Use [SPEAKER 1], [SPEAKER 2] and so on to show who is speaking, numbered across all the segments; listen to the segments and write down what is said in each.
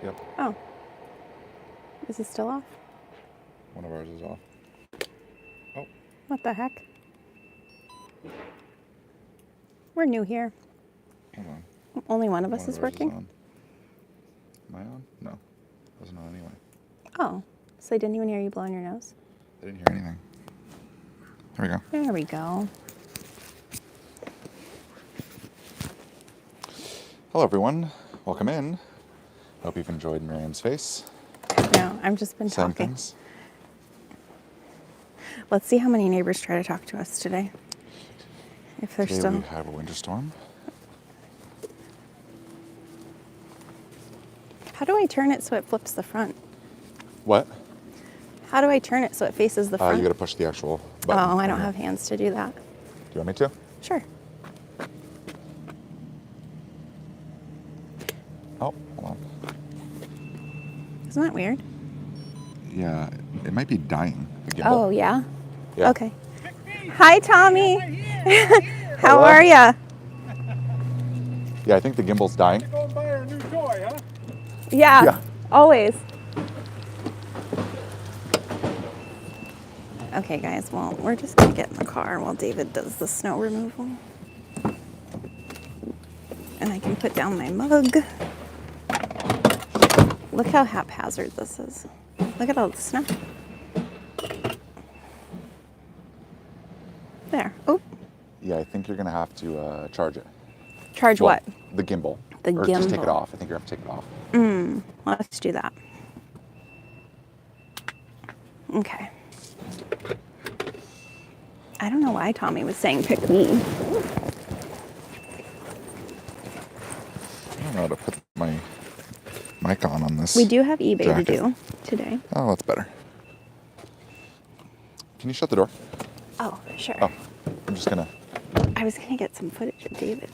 [SPEAKER 1] Yep.
[SPEAKER 2] Oh. Is it still off?
[SPEAKER 1] One of ours is off. Oh.
[SPEAKER 2] What the heck? We're new here.
[SPEAKER 1] Hold on.
[SPEAKER 2] Only one of us is working?
[SPEAKER 1] Am I on? No. I wasn't on anyway.
[SPEAKER 2] Oh. So I didn't even hear you blowing your nose?
[SPEAKER 1] I didn't hear anything. There we go.
[SPEAKER 2] There we go.
[SPEAKER 1] Hello, everyone. Welcome in. Hope you've enjoyed Miriam's face.
[SPEAKER 2] No, I've just been
[SPEAKER 1] Saying
[SPEAKER 2] talking.
[SPEAKER 1] things.
[SPEAKER 2] Let's see how many neighbors try to talk to us today. If they're
[SPEAKER 1] Today
[SPEAKER 2] still...
[SPEAKER 1] we have a winter storm.
[SPEAKER 2] How do I turn it so it flips the front?
[SPEAKER 1] What?
[SPEAKER 2] How do I turn it so it faces the front?
[SPEAKER 1] You got to push the actual button.
[SPEAKER 2] Oh, I don't have hands to do that.
[SPEAKER 1] Do you want me to?
[SPEAKER 2] Sure.
[SPEAKER 1] Oh, hold on.
[SPEAKER 2] Isn't that weird?
[SPEAKER 1] Yeah, it might be dying. The gimbal.
[SPEAKER 2] Oh, yeah?
[SPEAKER 1] Yeah.
[SPEAKER 2] Okay. Hi, Tommy. How
[SPEAKER 1] Hello.
[SPEAKER 2] are ya?
[SPEAKER 1] Yeah, I think the gimbal's dying.
[SPEAKER 3] Go and buy her a new toy, huh?
[SPEAKER 2] Yeah, always. Okay, guys, well, we're just going to get in the car while David does the snow removal. And I can put down my mug. Look how haphazard this is. Look at all the snow. There. Oh.
[SPEAKER 1] Yeah, I think you're going to have to charge it.
[SPEAKER 2] Charge
[SPEAKER 1] Well,
[SPEAKER 2] what?
[SPEAKER 1] The gimbal.
[SPEAKER 2] The
[SPEAKER 1] or just take it
[SPEAKER 2] gimbal.
[SPEAKER 1] off. I think you have to take it off.
[SPEAKER 2] Let's do that. Okay. I don't know why Tommy was saying pick me.
[SPEAKER 1] I don't know how to put my mic on this.
[SPEAKER 2] We do have eBay
[SPEAKER 1] jacket.
[SPEAKER 2] to do today.
[SPEAKER 1] Oh, that's better. Can you shut the door?
[SPEAKER 2] Oh, sure.
[SPEAKER 1] Oh, I'm just going to...
[SPEAKER 2] I was going to get some footage of David.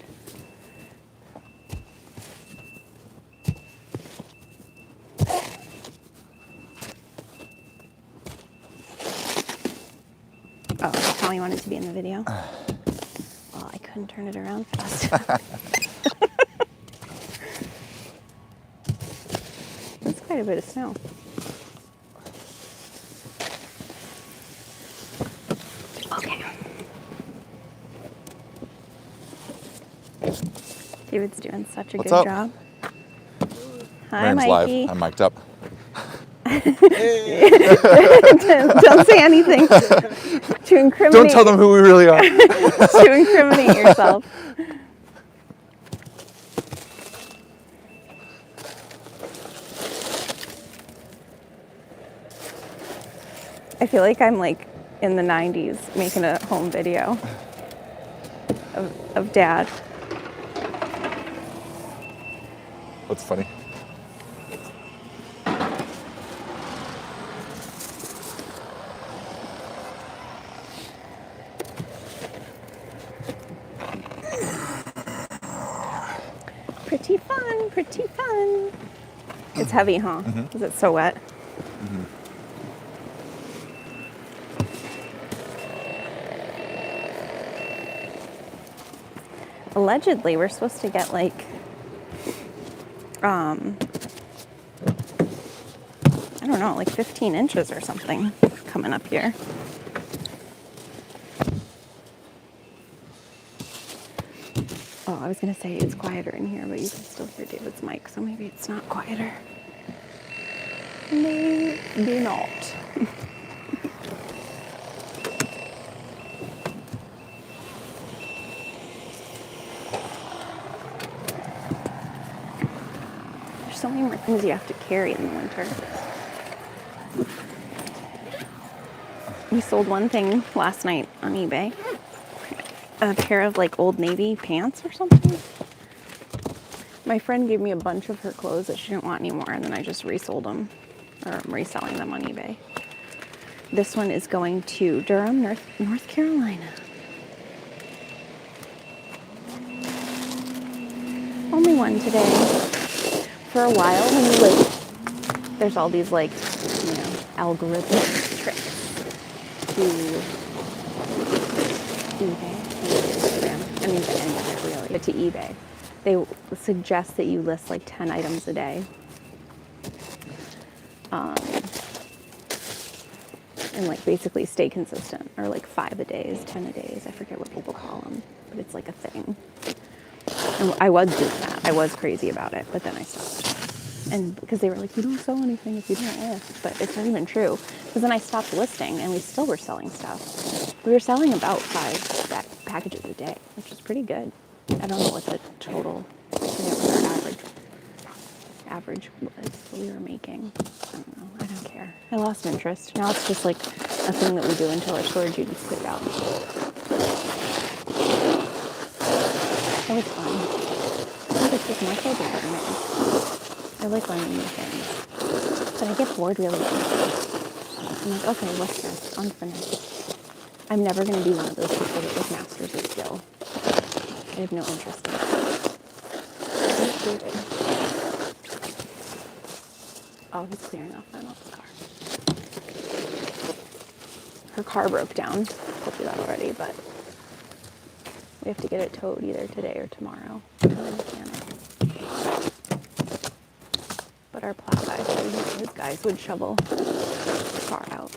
[SPEAKER 2] Oh, Tommy wanted to be in the video. Well, I couldn't turn it around fast. That's quite a bit of snow. Okay. David's doing such a
[SPEAKER 1] What's
[SPEAKER 2] good
[SPEAKER 1] up?
[SPEAKER 2] job. Hi,
[SPEAKER 1] Miriam's
[SPEAKER 2] Mikey.
[SPEAKER 1] live. I'm mic'd up.
[SPEAKER 2] Don't say anything to incriminate.
[SPEAKER 1] Don't tell them who we really are.
[SPEAKER 2] To incriminate yourself. I feel like I'm like in the 90s making a home video of Dad.
[SPEAKER 1] What's funny?
[SPEAKER 2] Pretty fun, pretty fun. It's heavy, huh? Because it's so wet. Allegedly, we're supposed to get like, I don't know, like 15 inches or something coming up here. Oh, I was going to say it's quieter in here, but you can still hear David's mic, so maybe it's not quieter. Maybe not. There's so many more things you have to carry in the winter. We sold one thing last night on eBay. A pair of like Old Navy pants or something. My friend gave me a bunch of her clothes that she didn't want anymore, and then I just resold them, or I'm reselling them on eBay. This one is going to Durham, North Carolina. Only one today. For a while, when you like, there's all these like, you know, algorithmic tricks to eBay, Instagram. I mean, to any of it really, but to eBay. They suggest that you list like 10 items a day. And like basically stay consistent, or like 5 a days, 10 a days. I forget what people call them, but it's like a thing. And I was doing that. I was crazy about it, but then I stopped. And because they were like, we don't sell anything if you don't list, but it's not even true. Because then I stopped listing, and we still were selling stuff. We were selling about 5 packages a day, which is pretty good. I don't know what the total, I forget what our average was that we were making. I don't know. I don't care. I lost interest. Now it's just like a thing that we do until our storage unit's cleared out. It was fun. I think it's just my favorite learning. I like learning new things. But I get bored really easily. I'm like, okay, what's this? Unfinished. I'm never going to be one of those people that like masters a skill. I have no interest in it. Oh, he's clearing off my mom's car. Her car broke down. I told you that already, but we have to get it towed either today or tomorrow to the mechanic. But our plow guy said his guys would shovel the car out.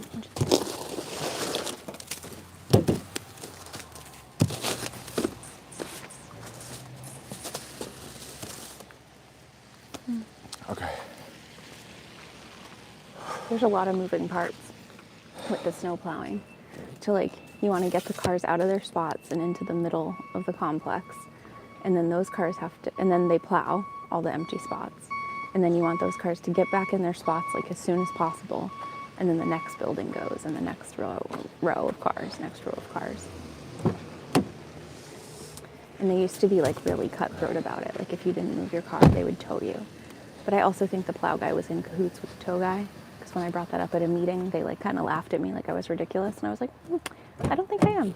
[SPEAKER 1] Okay.
[SPEAKER 2] There's a lot of moving parts with the snow plowing. To like, you want to get the cars out of their spots and into the middle of the complex. And then those cars have to, and then they plow all the empty spots. And then you want those cars to get back in their spots like as soon as possible. And then the next building goes, and the next row of cars, next row of cars. And they used to be like really cutthroat about it. Like if you didn't move your car, they would tow you. But I also think the plow guy was in cahoots with the tow guy. Because when I brought that up at a meeting, they like kind of laughed at me like I was ridiculous. And I was like, I don't think I am.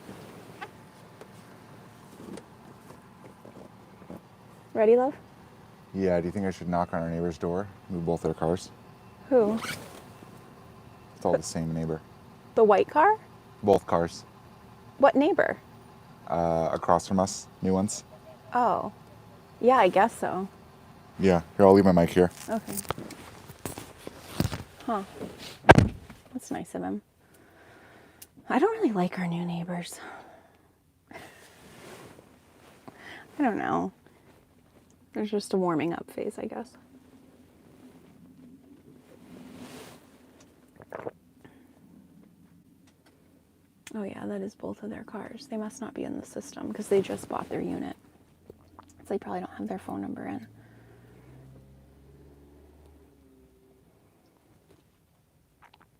[SPEAKER 2] Ready, love?
[SPEAKER 1] Yeah, do you think I should knock on our neighbor's door, move both their cars?
[SPEAKER 2] Who?
[SPEAKER 1] It's all the same neighbor.
[SPEAKER 2] The white car?
[SPEAKER 1] Both cars.
[SPEAKER 2] What neighbor?
[SPEAKER 1] Across from us, new ones.
[SPEAKER 2] Oh. Yeah, I guess so.
[SPEAKER 1] Yeah, here, I'll leave my mic here.
[SPEAKER 2] Okay. Huh. That's nice of him. I don't really like our new neighbors. I don't know. There's just a warming up phase, I guess. Oh yeah, that is both of their cars. They must not be in the system because they just bought their unit. So they probably don't have their phone number in.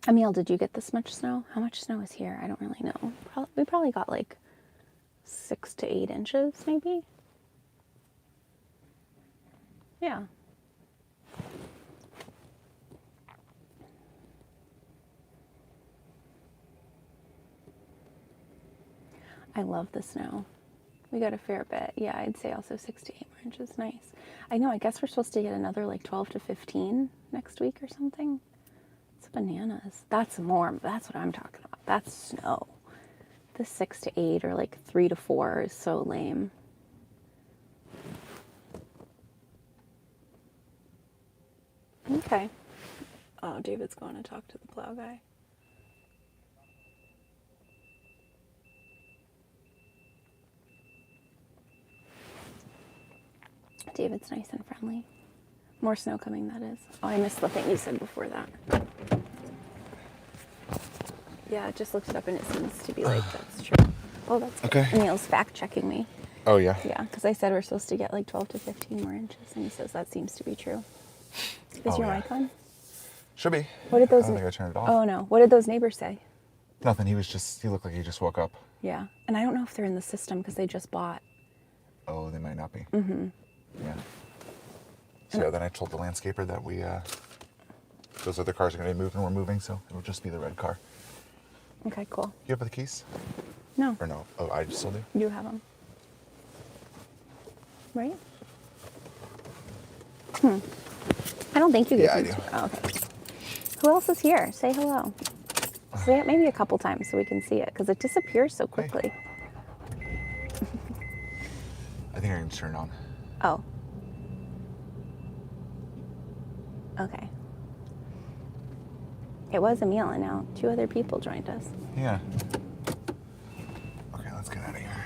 [SPEAKER 2] Emil, did you get this much snow? How much snow is here? I don't really know. We probably got like 6 to 8 inches, maybe. Yeah. I love the snow. We got a fair bit. Yeah, I'd say also 6 to 8 more inches. Nice. I know, I guess we're supposed to get another like 12 to 15 next week or something. It's bananas. That's more, that's what I'm talking about. That's snow. The 6 to 8 or like 3 to 4 is so lame. Okay. Oh, David's going to talk to the plow guy. David's nice and friendly. More snow coming, that is. Oh, I missed the thing you said before that. Yeah, I just looked it up and it seems to be like, that's true. Oh, that's
[SPEAKER 1] okay.
[SPEAKER 2] Good. Neil's fact checking me.
[SPEAKER 1] Oh, yeah?
[SPEAKER 2] Yeah, because I said we're supposed to get like 12 to 15 more inches, and he says that seems to be true. Is your mic on?
[SPEAKER 1] Should be.
[SPEAKER 2] What did those?
[SPEAKER 1] I don't think I turned it off.
[SPEAKER 2] Oh no! What did those neighbors say?
[SPEAKER 1] Nothing. He looked like he just woke up.
[SPEAKER 2] Yeah, and I don't know if they're in the system because they just bought.
[SPEAKER 1] Oh, they might not be. Mm-hmm. Yeah. So yeah, then I told the landscaper that those other cars are going to be moved and we're moving, so it'll just be the red car.
[SPEAKER 2] Okay, cool.
[SPEAKER 1] You have the keys?
[SPEAKER 2] No.
[SPEAKER 1] Or no? Oh, I still do?
[SPEAKER 2] You have them. Right? I don't think you get
[SPEAKER 1] Yeah,
[SPEAKER 2] these.
[SPEAKER 1] I do.
[SPEAKER 2] Oh, okay. Who else is here? Say hello. Say it maybe a couple times so we can see it, because it disappears so quickly.
[SPEAKER 1] I think I can turn it on.
[SPEAKER 2] Oh. Okay. It was Emil, and now 2 other people joined us.
[SPEAKER 1] Yeah. Okay, let's get out of here.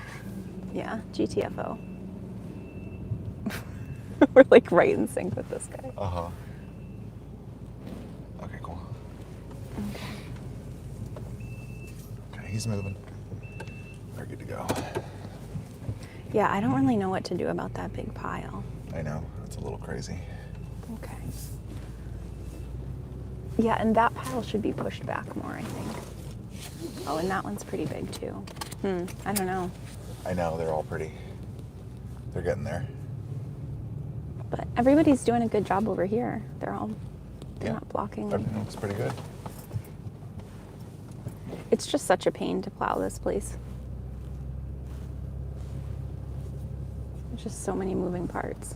[SPEAKER 2] Yeah, GTFO. We're like right in sync with this guy.
[SPEAKER 1] Uh-huh. Okay, cool. Okay, he's moving. We're good to go.
[SPEAKER 2] Yeah, I don't really know what to do about that big pile.
[SPEAKER 1] I know, it's a little crazy.
[SPEAKER 2] Okay. Yeah, and that pile should be pushed back more, I think. Oh, and that one's pretty big too. I don't know.
[SPEAKER 1] I know, they're all pretty. They're getting there.
[SPEAKER 2] But everybody's doing a good job over here. They're
[SPEAKER 1] Yeah.
[SPEAKER 2] not blocking.
[SPEAKER 1] Everything looks pretty good.
[SPEAKER 2] It's just such a pain to plow this place. There's just so many moving parts.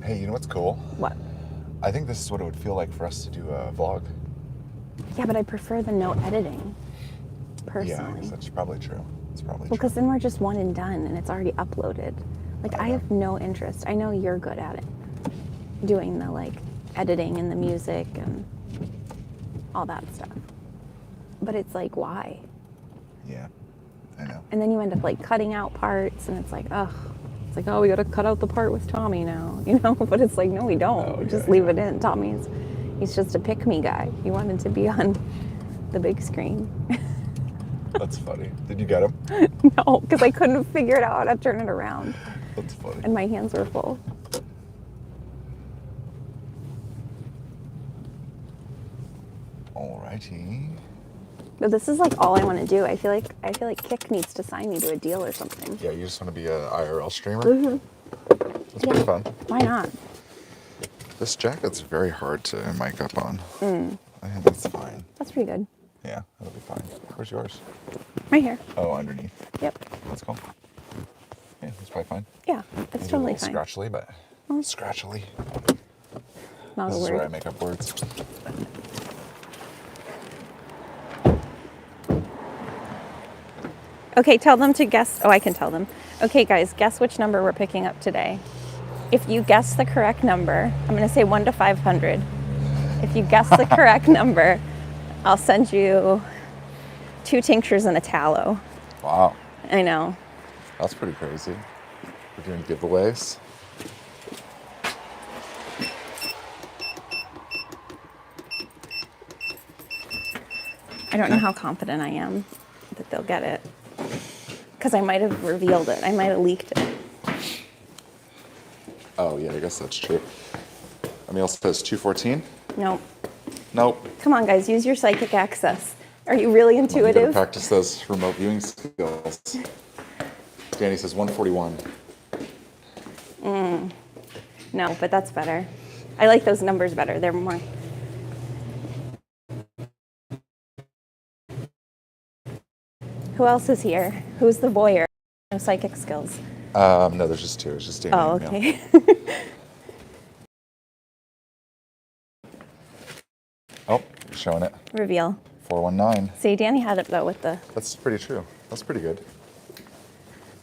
[SPEAKER 1] Hey, you know what's cool?
[SPEAKER 2] What?
[SPEAKER 1] I think this is what it would feel like for us to do a vlog.
[SPEAKER 2] Yeah, but I prefer the no editing, personally.
[SPEAKER 1] Yeah, I guess that's probably true. It's probably
[SPEAKER 2] Well,
[SPEAKER 1] true.
[SPEAKER 2] because then we're just one and done, and it's already uploaded. Like, I
[SPEAKER 1] know.
[SPEAKER 2] have no interest. I know you're good at it, doing the like editing and the music and all that stuff. But it's like, why?
[SPEAKER 1] Yeah, I know.
[SPEAKER 2] And then you end up like cutting out parts, and it's like, ugh. It's like, oh, we got to cut out the part with Tommy now, you know? But it's like, no, we don't.
[SPEAKER 1] Oh,
[SPEAKER 2] Just
[SPEAKER 1] yeah,
[SPEAKER 2] leave
[SPEAKER 1] yeah.
[SPEAKER 2] it in. He's just a pick-me guy. He wanted to be on the big screen.
[SPEAKER 1] That's funny. Did you get him?
[SPEAKER 2] No, because I couldn't figure it out how to turn it around,
[SPEAKER 1] That's funny.
[SPEAKER 2] and my hands were full.
[SPEAKER 1] Alrighty.
[SPEAKER 2] But this is like all I want to do. I feel like Kik needs to sign me to a deal or something.
[SPEAKER 1] Yeah, you just want to be an IRL streamer?
[SPEAKER 2] Mm-hmm.
[SPEAKER 1] That's pretty fun.
[SPEAKER 2] Why not?
[SPEAKER 1] This jacket's very hard to mic up on. I think that's fine.
[SPEAKER 2] That's pretty good.
[SPEAKER 1] Yeah, that'll be fine. Where's yours?
[SPEAKER 2] Right here.
[SPEAKER 1] Oh, underneath.
[SPEAKER 2] Yep.
[SPEAKER 1] That's cool. Yeah, that's probably fine.
[SPEAKER 2] Yeah, it's
[SPEAKER 1] Maybe
[SPEAKER 2] totally
[SPEAKER 1] a little
[SPEAKER 2] fine.
[SPEAKER 1] scratchily, but
[SPEAKER 2] Oh.
[SPEAKER 1] scratchily.
[SPEAKER 2] Not
[SPEAKER 1] This
[SPEAKER 2] a
[SPEAKER 1] is where I
[SPEAKER 2] word.
[SPEAKER 1] make up words.
[SPEAKER 2] Okay, tell them to guess. Oh, I can tell them. Okay, guys, guess which number we're picking up today. If you guess the correct number, I'm going to say 1 to 500. If you guess the correct number, I'll send you 2 tinctures and a tallow.
[SPEAKER 1] Wow,
[SPEAKER 2] I know.
[SPEAKER 1] that's pretty crazy. We're doing giveaways.
[SPEAKER 2] I don't know how confident I am that they'll get it. Because I might have revealed it. I might have leaked it.
[SPEAKER 1] Oh yeah, I guess that's true. Emil says 214.
[SPEAKER 2] Nope.
[SPEAKER 1] Nope.
[SPEAKER 2] Come on, guys, use your psychic access. Are you really
[SPEAKER 1] You gotta
[SPEAKER 2] intuitive?
[SPEAKER 1] practice those remote viewing skills. Danny says 141.
[SPEAKER 2] No, but that's better. I like those numbers better. They're more. Who else is here? Who's the voyeur? No psychic skills.
[SPEAKER 1] No, there's just 2. It's just Danny.
[SPEAKER 2] Oh,
[SPEAKER 1] and Emil.
[SPEAKER 2] okay.
[SPEAKER 1] Oh, you're showing it.
[SPEAKER 2] Reveal.
[SPEAKER 1] 419.
[SPEAKER 2] See, Danny had it though with the.
[SPEAKER 1] That's pretty true. That's pretty good.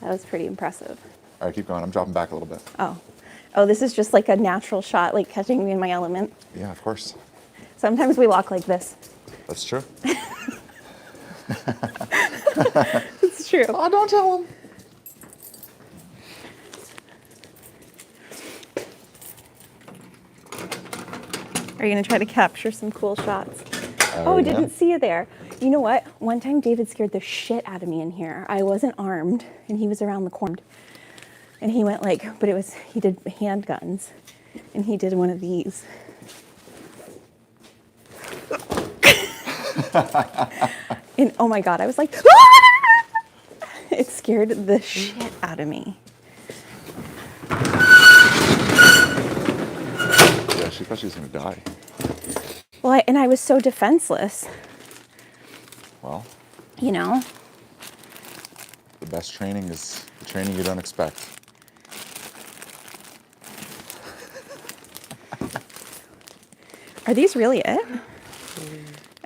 [SPEAKER 2] That was pretty impressive.
[SPEAKER 1] All right, keep going. I'm dropping back a little bit.
[SPEAKER 2] Oh. Oh, this is just like a natural shot, like catching me in my element.
[SPEAKER 1] Yeah, of course.
[SPEAKER 2] Sometimes we walk like this.
[SPEAKER 1] That's true.
[SPEAKER 2] It's true.
[SPEAKER 1] Oh, don't tell him.
[SPEAKER 2] Are you going to try to capture some cool shots? Oh,
[SPEAKER 1] yeah.
[SPEAKER 2] didn't see you there. You know what? One time David scared the shit out of me in here. I wasn't armed, and he was around the corner. And he went like, but he did handguns. And he did one of these. And oh my God, I was like, "Ah!" It scared the shit out of me.
[SPEAKER 1] Yeah, she thought she was going to die.
[SPEAKER 2] Well, and I was so defenseless,
[SPEAKER 1] Well,
[SPEAKER 2] you know?
[SPEAKER 1] the best training is the training you don't expect.
[SPEAKER 2] Are these really it?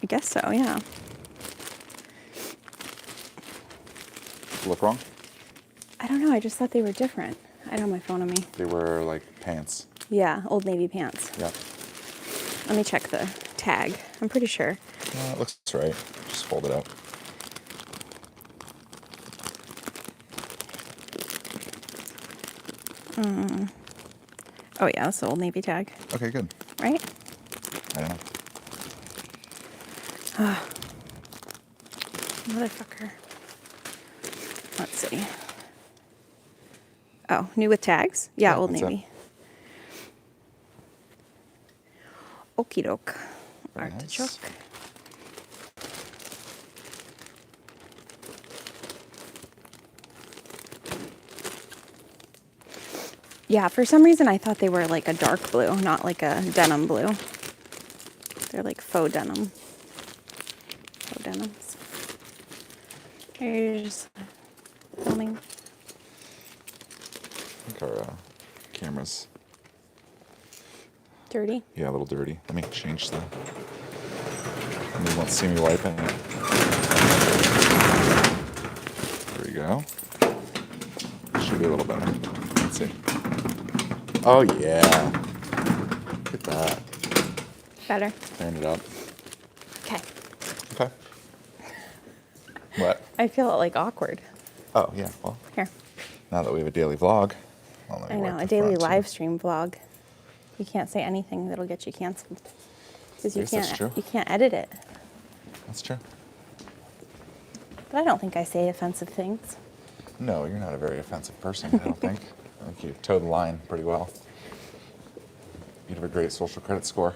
[SPEAKER 2] I guess so, yeah.
[SPEAKER 1] Look wrong?
[SPEAKER 2] I don't know, I just thought they were different. I don't have my phone on me.
[SPEAKER 1] They were like pants.
[SPEAKER 2] Yeah, Old Navy pants.
[SPEAKER 1] Yep.
[SPEAKER 2] Let me check the tag. I'm pretty sure.
[SPEAKER 1] It looks right. Just fold it out.
[SPEAKER 2] Oh yeah, that's the Old Navy tag,
[SPEAKER 1] Okay, good.
[SPEAKER 2] right?
[SPEAKER 1] I don't know.
[SPEAKER 2] Motherfucker. Let's see. Oh, new with tags? Yeah, Old
[SPEAKER 1] that's
[SPEAKER 2] Navy. Okie doke.
[SPEAKER 1] Very
[SPEAKER 2] Artichoke.
[SPEAKER 1] nice.
[SPEAKER 2] Yeah, for some reason I thought they were like a dark blue, not like a denim blue. They're like faux denim. Faux denims. Here's filming.
[SPEAKER 1] I think our camera's,
[SPEAKER 2] Dirty.
[SPEAKER 1] yeah, a little dirty. Let me change the... You won't see me wiping it. There we go. Should be a little better. Let's see. Oh, yeah. Look at that.
[SPEAKER 2] Better.
[SPEAKER 1] Turn it up.
[SPEAKER 2] Okay.
[SPEAKER 1] Okay. What?
[SPEAKER 2] I feel like awkward.
[SPEAKER 1] Oh, yeah. Well,
[SPEAKER 2] Here.
[SPEAKER 1] now that we have a daily vlog. Well, let me
[SPEAKER 2] I
[SPEAKER 1] wipe
[SPEAKER 2] know,
[SPEAKER 1] the
[SPEAKER 2] a daily
[SPEAKER 1] front, too.
[SPEAKER 2] live stream vlog. You can't say anything that'll get you canceled. Because you
[SPEAKER 1] Yes, that's
[SPEAKER 2] can't
[SPEAKER 1] true.
[SPEAKER 2] you can't edit it.
[SPEAKER 1] That's true.
[SPEAKER 2] But I don't think I say offensive things.
[SPEAKER 1] No, you're not a very offensive person, I don't think. I think you toe the line pretty well. You have a great social credit score.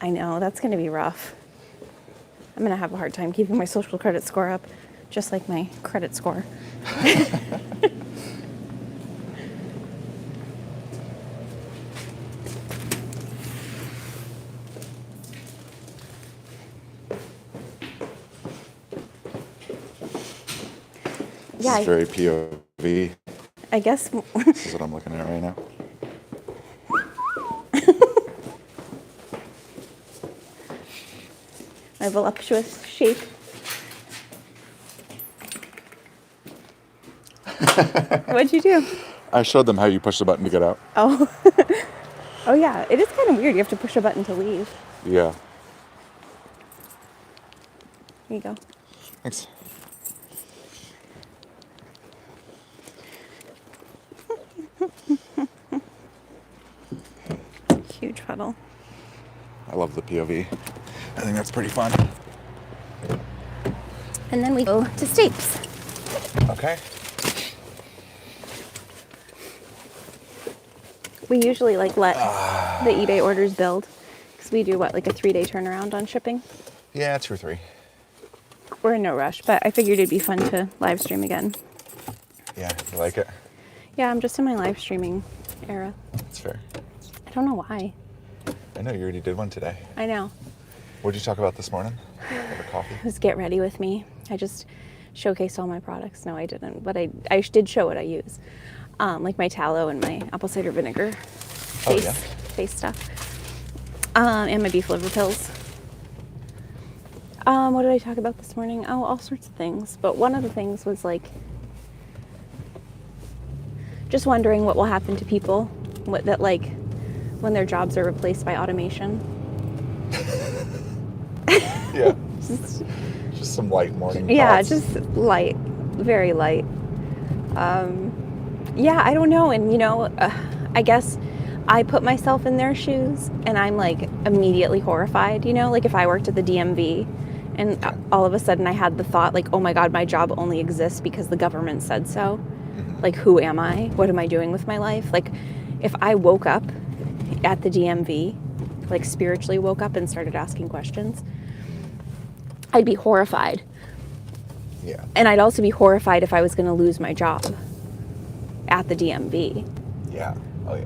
[SPEAKER 2] I know, that's gonna be rough. I'm gonna have a hard time keeping my social credit score up, just like my credit score. Yeah,
[SPEAKER 1] This is very POV.
[SPEAKER 2] I guess.
[SPEAKER 1] This is what I'm looking at right now.
[SPEAKER 2] My voluptuous shape. What'd you do?
[SPEAKER 1] I showed them how you push the button to get out.
[SPEAKER 2] Oh. Oh yeah, it is kind of weird. You have to push a button to leave.
[SPEAKER 1] Yeah.
[SPEAKER 2] Here you go.
[SPEAKER 1] Thanks.
[SPEAKER 2] Huge puddle.
[SPEAKER 1] I love the POV. I think that's pretty fun.
[SPEAKER 2] And then we go to Stapes.
[SPEAKER 1] Okay.
[SPEAKER 2] We usually like let the eBay orders build because we do what, like a 3-day turnaround on shipping.
[SPEAKER 1] Yeah, 2 or 3.
[SPEAKER 2] We're in no rush, but I figured it'd be fun to live stream again.
[SPEAKER 1] Yeah, you like it?
[SPEAKER 2] Yeah, I'm just in my live streaming era.
[SPEAKER 1] That's fair.
[SPEAKER 2] I don't know why.
[SPEAKER 1] I know you already did one today.
[SPEAKER 2] I know.
[SPEAKER 1] What did you talk about this morning? Over coffee?
[SPEAKER 2] It was get ready with me. I just showcased all my products. No, I didn't, but I did show what I use. Like my tallow and my apple cider vinegar face stuff. And my beef liver pills. What did I talk about this morning? Oh, all sorts of things. But one of the things was like just wondering what will happen to people when their jobs are replaced by automation.
[SPEAKER 1] Yeah. Just some light morning
[SPEAKER 2] Yeah,
[SPEAKER 1] thoughts.
[SPEAKER 2] just light, very light. Yeah, I don't know. And, I guess I put myself in their shoes and I'm like immediately horrified, like if I worked at the DMV and all of a sudden I had the thought like, oh my God, my job only exists because the government said so.
[SPEAKER 1] Mm-hmm.
[SPEAKER 2] Like, who am I? What am I doing with my life? Like, if I woke up at the DMV, like spiritually woke up and started asking questions, I'd be horrified.
[SPEAKER 1] Yeah.
[SPEAKER 2] And I'd also be horrified if I was going to lose my job at the DMV.
[SPEAKER 1] Yeah. Oh yeah.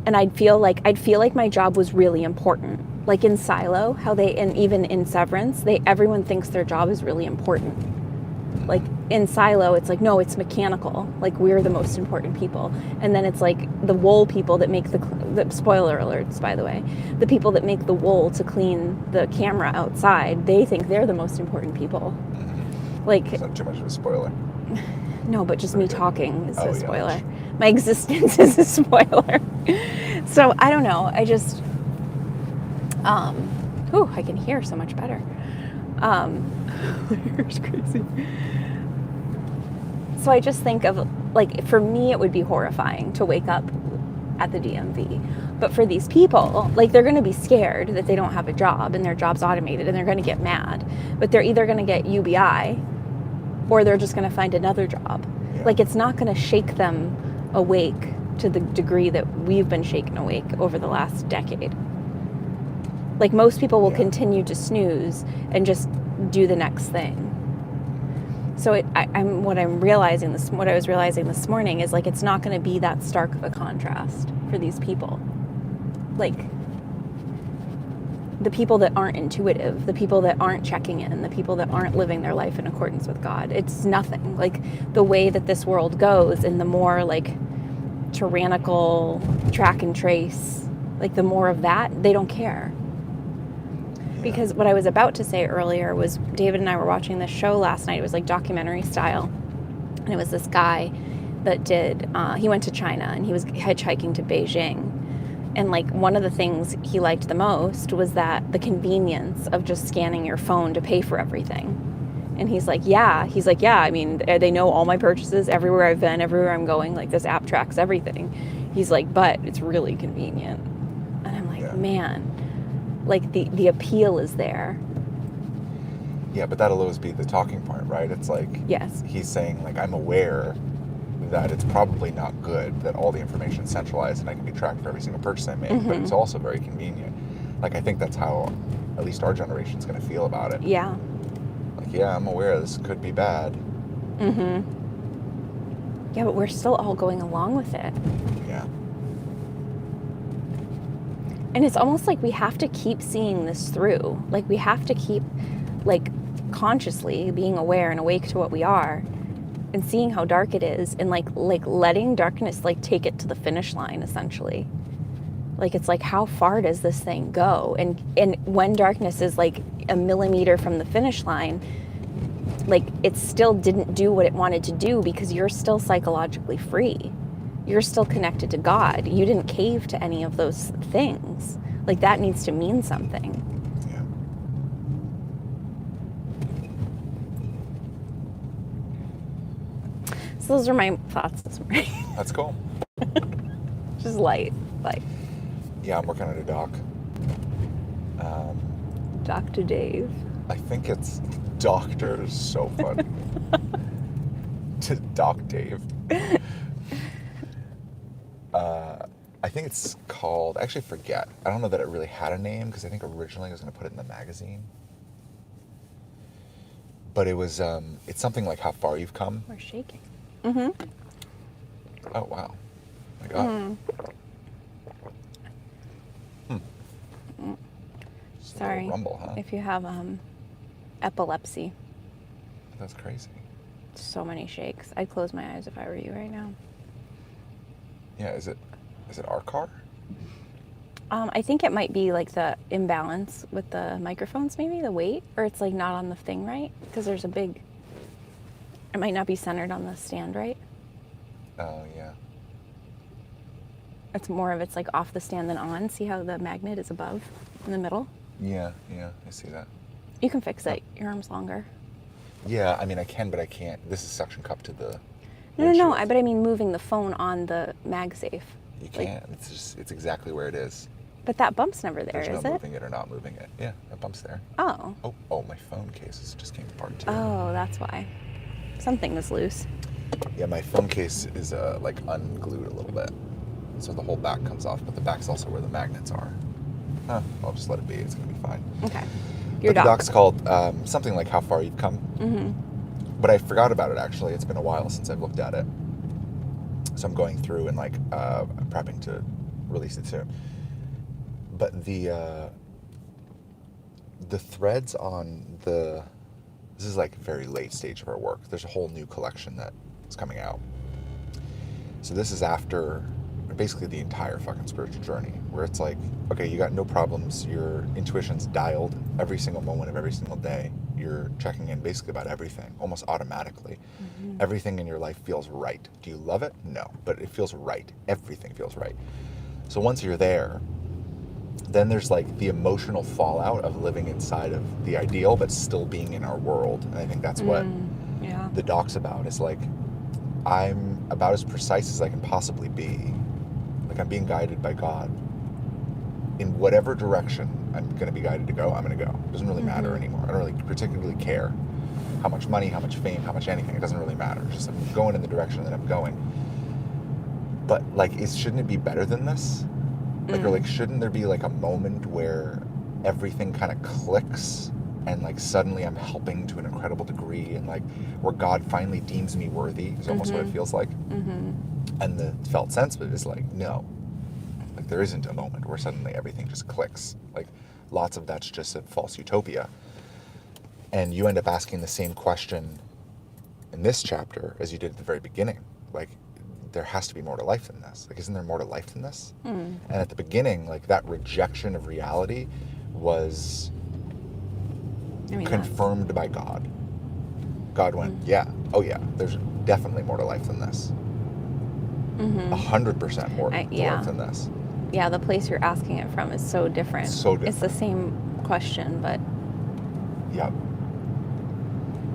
[SPEAKER 2] And I'd feel like my job was really important. Like in Silo, and even in Severance, everyone thinks their job is really important. Like in Silo, it's like, no, it's mechanical. Like we're the most important people. And then it's like the wool people that make the spoiler alerts, by the way, the people that make the wool to clean the camera outside, they think they're the most important people. Like,
[SPEAKER 1] It's not too much of a spoiler.
[SPEAKER 2] no, but just me talking is a spoiler. My existence is a spoiler. So I don't know. I just, I can hear so much better. It's crazy. So I just think of, like, for me, it would be horrifying to wake up at the DMV. But for these people, like, they're going to be scared that they don't have a job and their job's automated, and they're going to get mad. But they're either going to get UBI or they're just going to find another job.
[SPEAKER 1] Yeah.
[SPEAKER 2] Like, it's not going to shake them awake to the degree that we've been shaken awake over the last decade. Like, most people will continue to snooze and just do the next thing. So what I was realizing this morning is, like, it's not going to be that stark of a contrast for these people. Like, the people that aren't intuitive, the people that aren't checking in, the people that aren't living their life in accordance with God. It's nothing. Like, the way that this world goes, and the more, like, tyrannical track and trace, like, the more of that, they don't care. Because what I was about to say earlier was, David and I were watching this show last night. It was like documentary style. And it was this guy that he went to China, and he was hitchhiking to Beijing. And, like, one of the things he liked the most was that the convenience of just scanning your phone to pay for everything. And he's like, yeah, I mean, they know all my purchases everywhere I've been, everywhere I'm going. Like, this app tracks everything. He's like, but it's really convenient. And I'm like, man. Like, the appeal is there.
[SPEAKER 1] Yeah, but that'll always be the talking point, right? It's like,
[SPEAKER 2] yes,
[SPEAKER 1] he's saying, like, I'm aware that it's probably not good that all the information is centralized and I can be tracked for every single purchase I make, but it's also very convenient. Like, I think that's how at least our generation's going to feel about it.
[SPEAKER 2] Yeah.
[SPEAKER 1] Like, yeah, I'm aware this could be bad.
[SPEAKER 2] Yeah, but we're still all going along with it.
[SPEAKER 1] Yeah.
[SPEAKER 2] And it's almost like we have to keep seeing this through. Like, we have to keep, like, consciously being aware and awake to what we are, and seeing how dark it is, and like letting darkness, like, take it to the finish line, essentially. Like, it's like, how far does this thing go? And when darkness is, like, a millimeter from the finish line, like, it still didn't do what it wanted to do, because you're still psychologically free. You're still connected to God. You didn't cave to any of those things. Like, that needs to mean something.
[SPEAKER 1] Yeah.
[SPEAKER 2] So those are my thoughts this morning.
[SPEAKER 1] That's cool.
[SPEAKER 2] Just light.
[SPEAKER 1] Yeah, I'm working on a doc.
[SPEAKER 2] Dr. Dave.
[SPEAKER 1] I think it's Doctor is so funny. Doc Dave. I think it's called, I actually forget. I don't know that it really had a name, because I think originally I was going to put it in the magazine. But it was, it's something like How Far You've Come.
[SPEAKER 2] We're shaking.
[SPEAKER 1] Oh, wow. My God.
[SPEAKER 2] Sorry.
[SPEAKER 1] Rumble, huh?
[SPEAKER 2] If you have epilepsy.
[SPEAKER 1] That's crazy.
[SPEAKER 2] So many shakes. I'd close my eyes if I were you right now.
[SPEAKER 1] Yeah, is it our car?
[SPEAKER 2] I think it might be, like, the imbalance with the microphones, maybe, the weight, or it's, like, not on the thing right, because there's it might not be centered on the stand right.
[SPEAKER 1] Oh, yeah.
[SPEAKER 2] It's like, off the stand than on. See how the magnet is above in the middle?
[SPEAKER 1] Yeah, I see that.
[SPEAKER 2] You can fix it. Your arm's longer.
[SPEAKER 1] Yeah, I mean, I can, but I can't. This is suction cup to the
[SPEAKER 2] No, but I mean moving the phone on the MagSafe.
[SPEAKER 1] You can't. It's exactly where it is.
[SPEAKER 2] But that bump's never there,
[SPEAKER 1] There's
[SPEAKER 2] is
[SPEAKER 1] no
[SPEAKER 2] it?
[SPEAKER 1] moving it or not moving it. Yeah, that bump's there.
[SPEAKER 2] Oh.
[SPEAKER 1] Oh, my phone cases just came apart too.
[SPEAKER 2] Oh, that's why. Something is loose.
[SPEAKER 1] Yeah, my phone case is like unglued a little bit. So the whole back comes off, but the back's also where the magnets are. I'll just let it be. It's going to be fine.
[SPEAKER 2] Okay.
[SPEAKER 1] The doc's called something like How Far You've Come. But I forgot about it, actually. It's been a while since I've looked at it. So I'm going through and, like, prepping to release it soon. But the threads on this is, like, very late stage of our work. There's a whole new collection that is coming out. So this is after basically the entire fucking spiritual journey, where it's like, okay, you got no problems. Your intuition's dialed every single moment of every single day. you're checking in basically about everything, almost automatically. Everything in your life feels right. Do you love it? No, but it feels right. Everything feels right. So once you're there, then there's like the emotional fallout of living inside of the ideal, but still being in our world. And I think that's what the doc's about. Is like, I'm about as precise as I can possibly be. Like, I'm being guided by God. In whatever direction I'm going to be guided to go, I'm going to go. It doesn't really matter anymore. I don't really particularly care how much money, how much fame, how much anything. It doesn't really matter. It's just I'm going in the direction that I'm going. But like, shouldn't it be better than this? Like, or like, shouldn't there be like a moment where everything kind of clicks and like suddenly I'm helping to an incredible degree, and like where God finally deems me worthy is almost what it feels like. And the felt sense of it is like, no. Like, there isn't a moment where suddenly everything just clicks. Like, lots of that's just a false utopia. And you end up asking the same question in this chapter as you did at the very beginning. Like, there has to be more to life than this. Like, isn't there more to life than this? And at the beginning, like, that rejection of reality was confirmed by God. God went, oh yeah, there's definitely more to life than this. 100% more to life than this.
[SPEAKER 2] Yeah, the place you're asking it from is so different.
[SPEAKER 1] So different.
[SPEAKER 2] It's the same question, but...
[SPEAKER 1] Yep.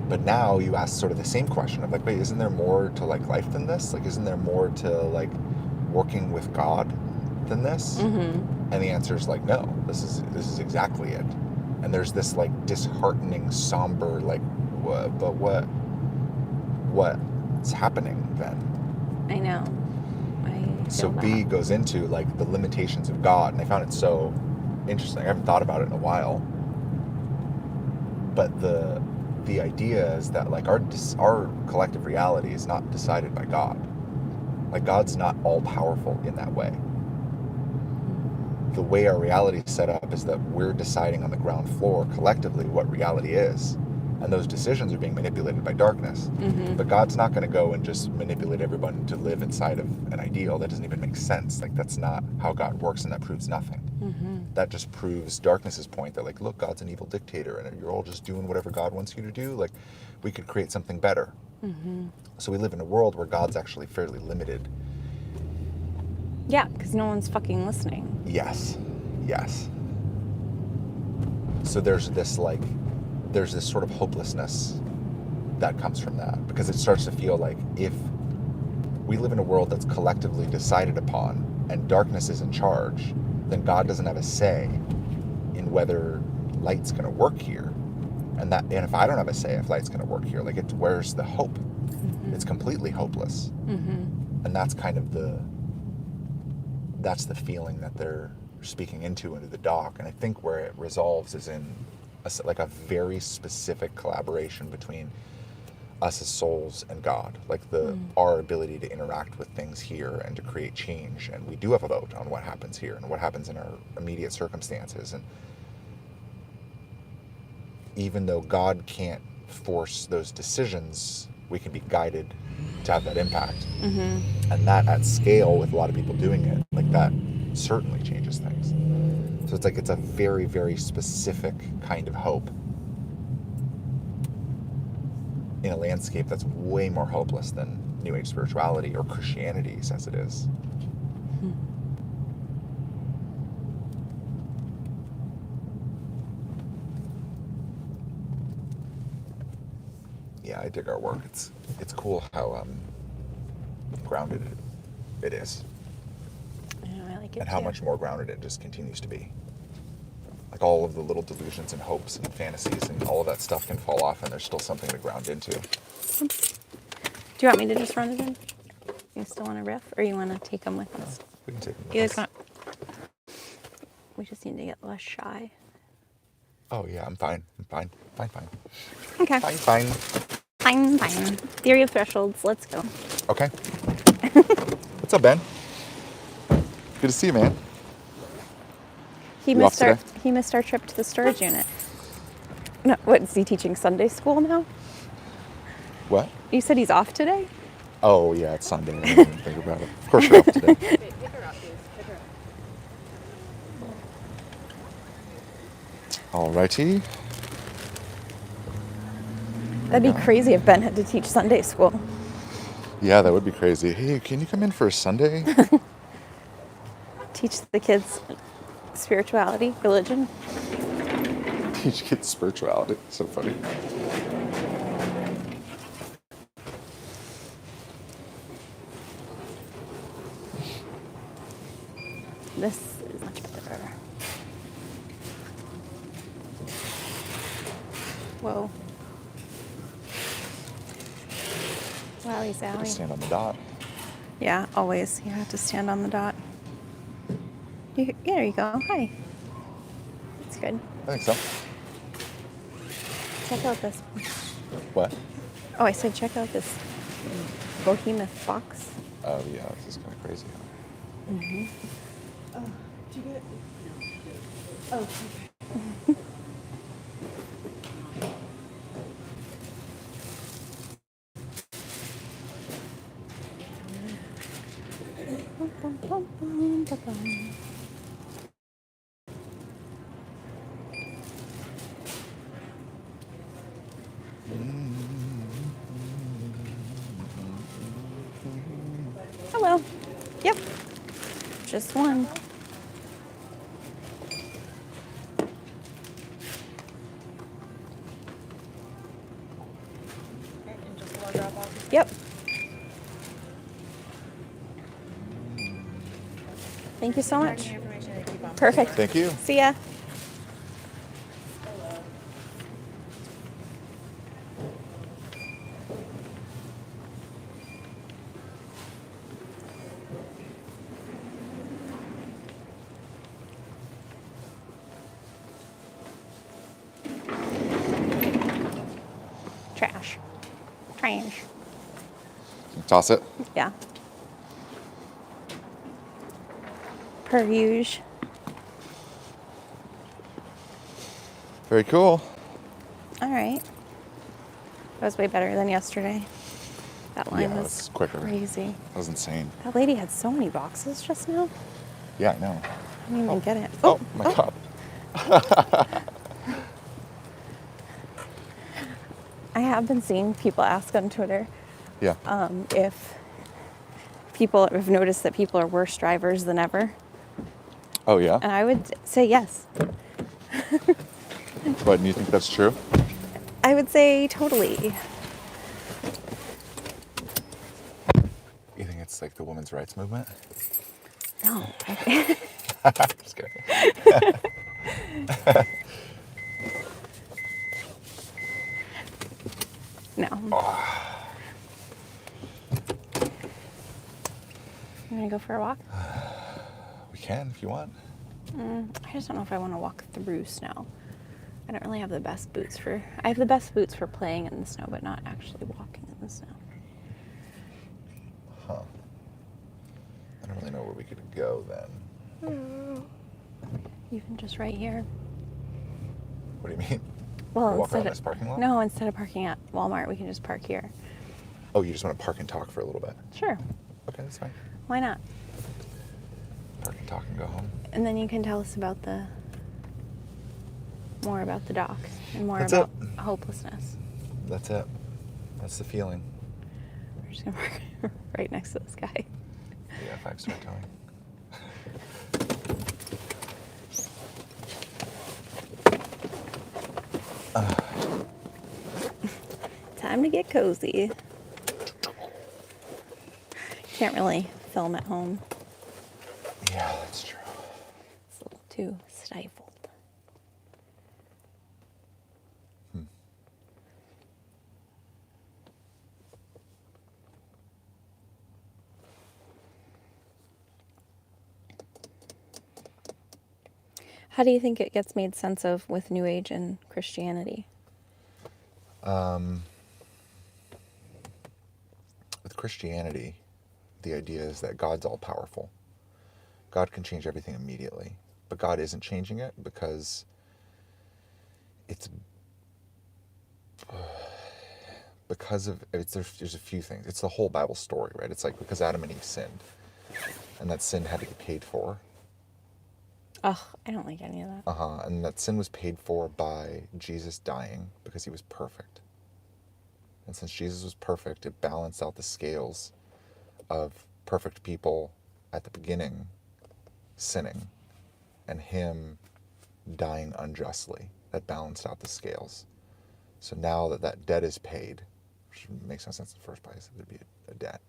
[SPEAKER 1] But now you ask sort of the same question of like, wait, isn't there more to like life than this? Like, isn't there more to like working with God than this? And the answer is like, no, this is exactly it. And there's this like disheartening, somber, like, what's happening then?
[SPEAKER 2] I know.
[SPEAKER 1] So B goes into like the limitations of God, and I found it so interesting. I haven't thought about it in a while, but the idea is that like our collective reality is not decided by God. Like, God's not all powerful in that way. The way our reality is set up is that we're deciding on the ground floor collectively what reality is. And those decisions are being manipulated by darkness. But God's not going to go and just manipulate everyone to live inside of an ideal. That doesn't even make sense. Like, that's not how God works, and that proves nothing. That just proves darkness's point that, like, look, God's an evil dictator, and you're all just doing whatever God wants you to do. Like, we could create something better. So we live in a world where God's actually fairly limited.
[SPEAKER 2] Yeah, because no one's fucking listening.
[SPEAKER 1] Yes. So there's this sort of hopelessness that comes from that, because it starts to feel like if we live in a world that's collectively decided upon and darkness is in charge, then God doesn't have a say in whether light's going to work here. And if I don't have a say if light's going to work here, like, where's the hope? It's completely hopeless. And that's kind of that's the feeling that they're speaking into the doc. And I think where it resolves is in a very specific collaboration between us as souls and God, like our ability to interact with things here and to create change. And we do have a vote on what happens here and what happens in our immediate circumstances. And even though God can't force those decisions, we can be guided to have that impact. And that at scale, with a lot of people doing it, like, that certainly changes things. So it's a very, very specific kind of hope in a landscape that's way more hopeless than New Age spirituality or Christianity says it is. Yeah, I dig our work. It's cool how grounded it is.
[SPEAKER 2] I like it
[SPEAKER 1] and how
[SPEAKER 2] too.
[SPEAKER 1] much more grounded it just continues to be. Like, all of the little delusions and hopes and fantasies and all of that stuff can fall off, and there's still something to ground into.
[SPEAKER 2] Do you want me to just run it in? You still want to riff, or you want to take them with us?
[SPEAKER 1] We can take them
[SPEAKER 2] You
[SPEAKER 1] with
[SPEAKER 2] guys
[SPEAKER 1] us.
[SPEAKER 2] want? We just need to get less shy.
[SPEAKER 1] Oh, yeah, I'm fine. Fine.
[SPEAKER 2] Okay.
[SPEAKER 1] Fine.
[SPEAKER 2] Fine. Theory of thresholds. Let's go.
[SPEAKER 1] Okay. What's up, Ben? Good to see you, man.
[SPEAKER 2] He
[SPEAKER 1] You off today?
[SPEAKER 2] missed our trip to the storage unit. No, what, is he teaching Sunday school now?
[SPEAKER 1] What?
[SPEAKER 2] You said he's off today?
[SPEAKER 1] Oh, yeah, it's Sunday. I didn't even think about it. Of course you're off today.
[SPEAKER 3] Pick her up, please. Pick her up.
[SPEAKER 1] Alrighty.
[SPEAKER 2] That'd be crazy if Ben had to teach Sunday school.
[SPEAKER 1] Yeah, that would be crazy. Hey, can you come in for a Sunday?
[SPEAKER 2] Teach the kids spirituality, religion.
[SPEAKER 1] Teach kids spirituality. So funny.
[SPEAKER 2] This is much better. Whoa. Wowie
[SPEAKER 1] Gotta
[SPEAKER 2] zowie.
[SPEAKER 1] stand on the dot.
[SPEAKER 2] Yeah, always. You have to stand on the dot. Yeah, there you go. Hi. That's good.
[SPEAKER 1] I think so.
[SPEAKER 2] Check out this.
[SPEAKER 1] What?
[SPEAKER 2] Oh, I said check out this behemoth box.
[SPEAKER 1] Oh, yeah, this is kind of crazy.
[SPEAKER 2] Mm-hmm.
[SPEAKER 3] Oh, did you get it? Oh, okay.
[SPEAKER 2] Bum, bum, bum, bum, bum. Hello. Yep. Just one.
[SPEAKER 3] And just one drop off.
[SPEAKER 2] Yep. Thank you so much.
[SPEAKER 3] Information and keep on.
[SPEAKER 2] Perfect.
[SPEAKER 1] Thank you.
[SPEAKER 2] See ya. Trash. Trash.
[SPEAKER 1] Toss it.
[SPEAKER 2] Yeah. Per usual.
[SPEAKER 1] Very cool.
[SPEAKER 2] All right. That was way better than yesterday. That line
[SPEAKER 1] Yeah,
[SPEAKER 2] was
[SPEAKER 1] it's quicker.
[SPEAKER 2] crazy.
[SPEAKER 1] That was insane.
[SPEAKER 2] That lady had so many boxes just now.
[SPEAKER 1] Yeah, I know.
[SPEAKER 2] I didn't even get it.
[SPEAKER 1] Oh, my God.
[SPEAKER 2] I have been seeing people ask on Twitter
[SPEAKER 1] Yeah.
[SPEAKER 2] if people have noticed that people are worse drivers than ever.
[SPEAKER 1] Oh, yeah?
[SPEAKER 2] And I would say yes.
[SPEAKER 1] But do you think that's true?
[SPEAKER 2] I would say totally.
[SPEAKER 1] You think it's like the women's rights movement?
[SPEAKER 2] No.
[SPEAKER 1] Just kidding.
[SPEAKER 2] No. You want to go for a walk?
[SPEAKER 1] We can if you want.
[SPEAKER 2] I just don't know if I want to walk through snow. I don't really have the best boots for... I have the best boots for playing in the snow, but not actually walking in the snow.
[SPEAKER 1] Huh. I don't really know where we could go then.
[SPEAKER 2] Even just right here.
[SPEAKER 1] What do you mean?
[SPEAKER 2] Well,
[SPEAKER 1] Walk around this parking lot?
[SPEAKER 2] No, instead of parking at Walmart, we can just park here.
[SPEAKER 1] Oh, you just want to park and talk for a little bit?
[SPEAKER 2] Sure.
[SPEAKER 1] Okay, that's fine.
[SPEAKER 2] Why not?
[SPEAKER 1] Park and talk and go home.
[SPEAKER 2] And then you can tell us about more about the docks and more
[SPEAKER 1] That's
[SPEAKER 2] about
[SPEAKER 1] it.
[SPEAKER 2] hopelessness.
[SPEAKER 1] That's it. That's the feeling.
[SPEAKER 2] We're just gonna park right next to this guy.
[SPEAKER 1] Yeah, 5-star towing.
[SPEAKER 2] Time to get cozy. Can't really film at home.
[SPEAKER 1] Yeah, that's true.
[SPEAKER 2] It's a little too stifled. How do you think it gets made sense of with New Age and Christianity?
[SPEAKER 1] With Christianity, the idea is that God's all powerful. God can change everything immediately, but God isn't changing it because there's a few things. It's the whole Bible story, right? It's like because Adam and Eve sinned, and that sin had to get paid for.
[SPEAKER 2] Ugh, I don't like any of that.
[SPEAKER 1] And that sin was paid for by Jesus dying because he was perfect. And since Jesus was perfect, it balanced out the scales of perfect people at the beginning sinning and him dying unjustly. That balanced out the scales. So now that that debt is paid, which makes no sense in the first place, there'd be a debt.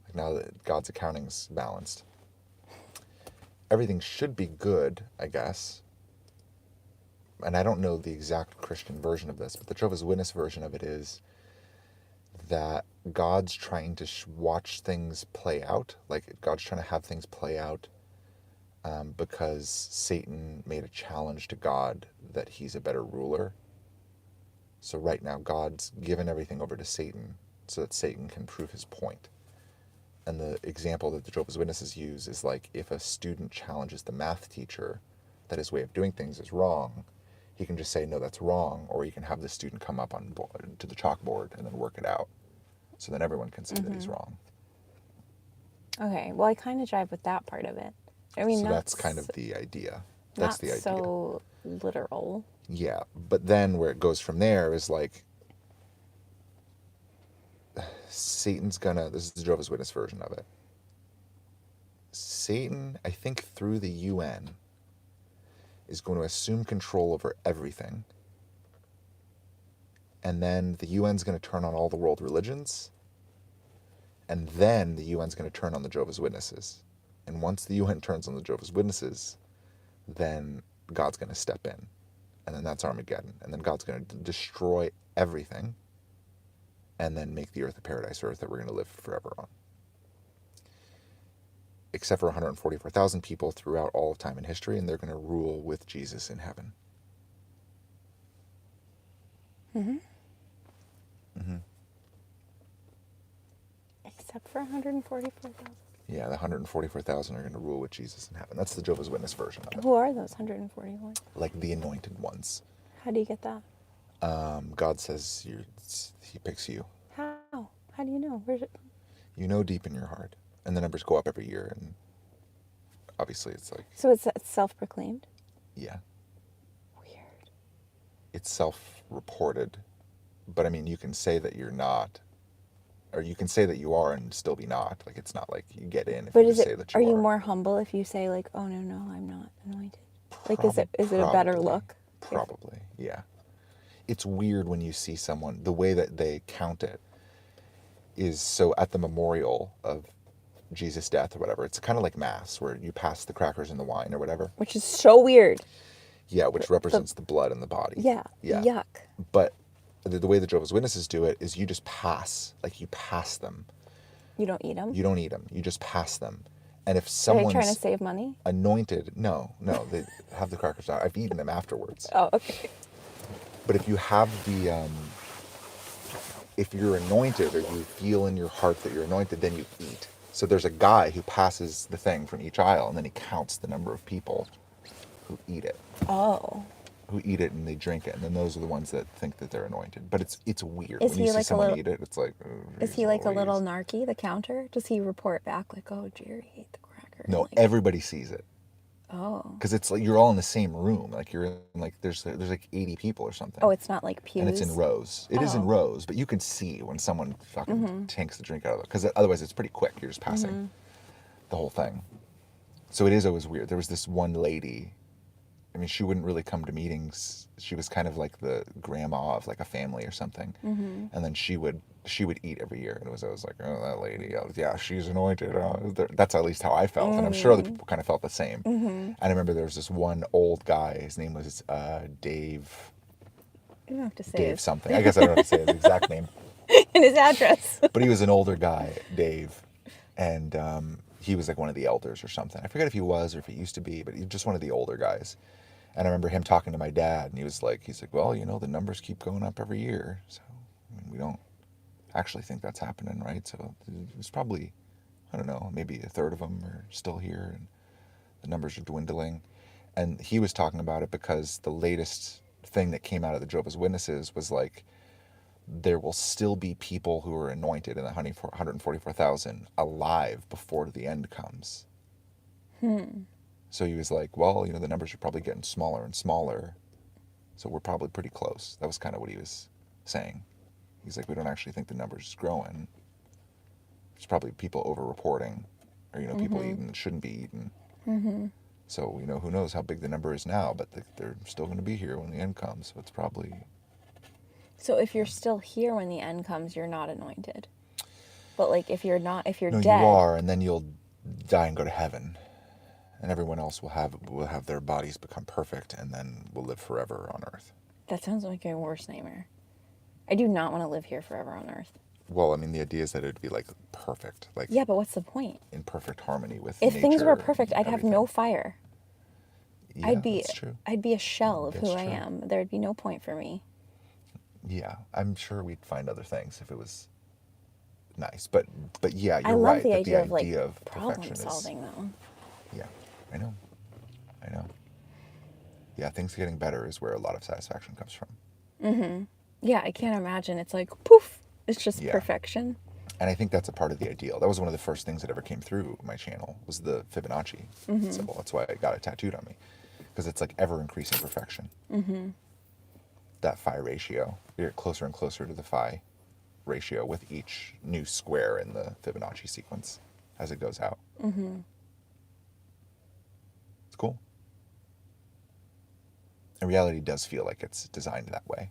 [SPEAKER 1] Like now that God's accounting's balanced, everything should be good, I guess. And I don't know the exact Christian version of this, but the Jehovah's Witness version of it is that God's trying to watch things play out. Like God's trying to have things play out because Satan made a challenge to God that he's a better ruler. So right now God's given everything over to Satan so that Satan can prove his point. And the example that the Jehovah's Witnesses use is like if a student challenges the math teacher that his way of doing things is wrong, he can just say, no, that's wrong, or he can have the student come up on to the chalkboard and then work it out. So then everyone can see that he's wrong.
[SPEAKER 2] Okay, well, I kind of jive with that part of it. I mean,
[SPEAKER 1] so that's kind of the idea. That's the idea.
[SPEAKER 2] So literal.
[SPEAKER 1] Yeah, but then where it goes from there is like Satan's gonna, this is the Jehovah's Witness version of it. Satan, I think through the UN, is going to assume control over everything. And then the UN's going to turn on all the world religions. And then the UN's going to turn on the Jehovah's Witnesses. And once the UN turns on the Jehovah's Witnesses, then God's going to step in. And then that's Armageddon. And then God's going to destroy everything and then make the earth a paradise earth that we're going to live forever on. Except for 144,000 people throughout all of time and history, and they're going to rule with Jesus in heaven.
[SPEAKER 2] Mm-hmm. Mm-hmm. Except for 144,000.
[SPEAKER 1] Yeah, the 144,000 are going to rule with Jesus in heaven. That's the Jehovah's Witness version of it.
[SPEAKER 2] Who are those 141?
[SPEAKER 1] Like the anointed ones.
[SPEAKER 2] How do you get that?
[SPEAKER 1] God says he picks you.
[SPEAKER 2] How? How do you know? Where's it?
[SPEAKER 1] You know deep in your heart. And the numbers go up every year, and obviously it's like...
[SPEAKER 2] So it's self-proclaimed?
[SPEAKER 1] Yeah.
[SPEAKER 2] Weird.
[SPEAKER 1] It's self-reported. But I mean, you can say that you're not, or you can say that you are and still be not. Like, it's not like you get in if you just say that you are.
[SPEAKER 2] Are you more humble if you say, like, oh, no, I'm not anointed? Like, is it a better look?
[SPEAKER 1] Probably, yeah. It's weird when you see someone, the way that they count it is so at the memorial of Jesus' death or whatever, it's kind of like Mass, where you pass the crackers and the wine or whatever.
[SPEAKER 2] Which is so weird.
[SPEAKER 1] Yeah, which represents the blood in the body.
[SPEAKER 2] Yeah. Yuck.
[SPEAKER 1] But the way the Jehovah's Witnesses do it is you just pass, like you pass them.
[SPEAKER 2] You don't eat them?
[SPEAKER 1] You don't eat them. You just pass them. And if someone's...
[SPEAKER 2] Are they trying to save money?
[SPEAKER 1] Anointed, no, they have the crackers out. I've eaten them afterwards.
[SPEAKER 2] Oh, okay.
[SPEAKER 1] But if you have the, if you're anointed or you feel in your heart that you're anointed, then you eat. So there's a guy who passes the thing from each aisle, and then he counts the number of people who eat it.
[SPEAKER 2] Oh.
[SPEAKER 1] Who eat it and they drink it, and then those are the ones that think that they're anointed. But it's weird.
[SPEAKER 2] Is
[SPEAKER 1] when
[SPEAKER 2] he
[SPEAKER 1] you see
[SPEAKER 2] like
[SPEAKER 1] someone eat it, it's like...
[SPEAKER 2] is he like a little narky, the counter? Does he report back like, oh, Jerry ate the cracker?
[SPEAKER 1] No,
[SPEAKER 2] like...
[SPEAKER 1] everybody sees it.
[SPEAKER 2] Oh.
[SPEAKER 1] Because it's like you're all in the same room. Like you're in, like there's like 80 people or something.
[SPEAKER 2] Oh, it's not like pews.
[SPEAKER 1] And it's in rows. It is in rows, but you can see when someone fucking tanks the drink out of it. Because otherwise it's pretty quick. You're just passing the whole thing. So it is always weird. There was this one lady. I mean, she wouldn't really come to meetings. She was kind of like the grandma of like a family or something. And then she would eat every year. And I was like, oh, that lady, yeah, she's anointed. That's at least how I felt. And I'm sure other people kind of felt the same. And I remember there was this one old guy. His name was Dave.
[SPEAKER 2] You don't have to say
[SPEAKER 1] Dave something. I guess I don't have to say his exact name.
[SPEAKER 2] And his address.
[SPEAKER 1] But he was an older guy, Dave. And he was like one of the elders or something. I forget if he was or if he used to be, but he was just one of the older guys. And I remember him talking to my dad, and he's like, well, you know, the numbers keep going up every year. So, I mean, we don't actually think that's happening, right? So it's probably, I don't know, maybe a third of them are still here, and the numbers are dwindling. And he was talking about it because the latest thing that came out of the Jehovah's Witnesses was like, there will still be people who are anointed in the 144,000 alive before the end comes. So he was like, well, you know, the numbers are probably getting smaller and smaller. So we're probably pretty close. That was kind of what he was saying. He's like, we don't actually think the number's is growing. There's probably people over-reporting, or, you know, people eating that shouldn't be eaten.
[SPEAKER 2] Mm-hmm.
[SPEAKER 1] So, you know, who knows how big the number is now, but they're still going to be here when the end comes. So it's probably...
[SPEAKER 2] So if you're still here when the end comes, you're not anointed. But, like, if you're not, if you're
[SPEAKER 1] No,
[SPEAKER 2] dead...
[SPEAKER 1] you are, and then you'll die and go to heaven. And everyone else will have their bodies become perfect, and then will live forever on earth.
[SPEAKER 2] That sounds like a worst nightmare. I do not want to live here forever on earth.
[SPEAKER 1] Well, I mean, the idea is that it would be, like, perfect. Like,
[SPEAKER 2] yeah, but what's the point?
[SPEAKER 1] In perfect harmony with
[SPEAKER 2] If
[SPEAKER 1] nature.
[SPEAKER 2] Things were perfect, I'd have no fire.
[SPEAKER 1] Yeah, that's true.
[SPEAKER 2] I'd be a shell of
[SPEAKER 1] That's
[SPEAKER 2] who I
[SPEAKER 1] true.
[SPEAKER 2] am. There'd be no point for me.
[SPEAKER 1] Yeah, I'm sure we'd find other things if it was nice. But yeah, you're
[SPEAKER 2] I love
[SPEAKER 1] right.
[SPEAKER 2] the
[SPEAKER 1] that
[SPEAKER 2] idea
[SPEAKER 1] the idea
[SPEAKER 2] of, like, problem solving, though.
[SPEAKER 1] Yeah, I know. Yeah, things getting better is where a lot of satisfaction comes from.
[SPEAKER 2] Mm-hmm. Yeah, I can't imagine. It's like, poof, it's just perfection.
[SPEAKER 1] And I think that's a part of the ideal. That was one of the first things that ever came through my channel, was the Fibonacci symbol. That's why I got it tattooed on me. Because it's like ever increasing perfection. Mm-hmm. That phi ratio. You get closer and closer to the phi ratio with each new square in the Fibonacci sequence as it goes out. Mm-hmm. It's cool. And reality does feel like it's designed that way.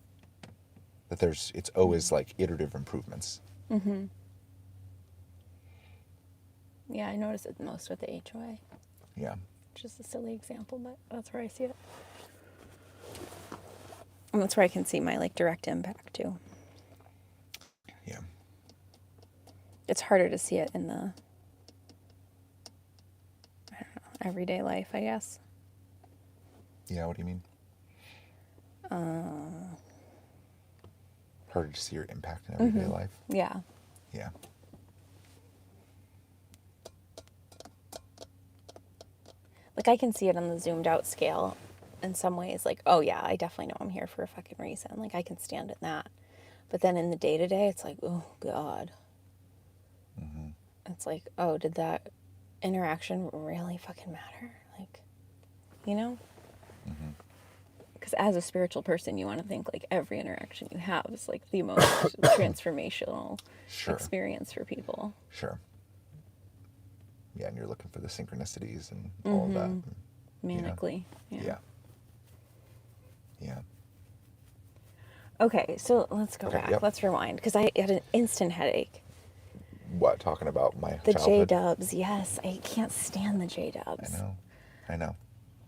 [SPEAKER 1] That it's always like iterative improvements.
[SPEAKER 2] Mm-hmm. Yeah, I notice it most with the HOA.
[SPEAKER 1] Yeah.
[SPEAKER 2] Just a silly example, but that's where I see it. And that's where I can see my, like, direct impact, too.
[SPEAKER 1] Yeah.
[SPEAKER 2] It's harder to see it in the, I don't know, everyday life, I guess.
[SPEAKER 1] Yeah, what do you mean? Harder to see your impact in everyday life?
[SPEAKER 2] Yeah.
[SPEAKER 1] Yeah.
[SPEAKER 2] Like, I can see it on the zoomed out scale in some ways. Like, oh, yeah, I definitely know I'm here for a fucking reason. Like, I can stand in that. But then in the day-to-day, it's like, oh, God. Mm-hmm. It's like, oh, did that interaction really fucking matter? Like, you know? Because as a spiritual person, you want to think, like, every interaction you have is, like, the most transformational experience for people.
[SPEAKER 1] Sure. Yeah, and you're looking for the synchronicities and all of that.
[SPEAKER 2] Manically.
[SPEAKER 1] Yeah. Yeah.
[SPEAKER 2] Okay, so let's go back.
[SPEAKER 1] Yep.
[SPEAKER 2] Let's rewind, because I had an instant headache.
[SPEAKER 1] What, talking about my
[SPEAKER 2] The
[SPEAKER 1] childhood?
[SPEAKER 2] J-dubs, yes. I can't stand the J-dubs.
[SPEAKER 1] I know.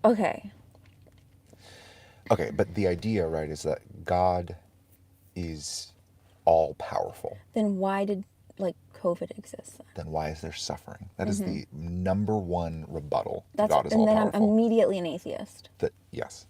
[SPEAKER 2] Okay.
[SPEAKER 1] Okay, but the idea, right, is that God is all-powerful.
[SPEAKER 2] Then why did, like, COVID exist then?
[SPEAKER 1] Then why is there suffering? That is the number one rebuttal.
[SPEAKER 2] That's,
[SPEAKER 1] God is
[SPEAKER 2] and then
[SPEAKER 1] all-powerful.
[SPEAKER 2] I'm immediately an atheist.
[SPEAKER 1] Yes.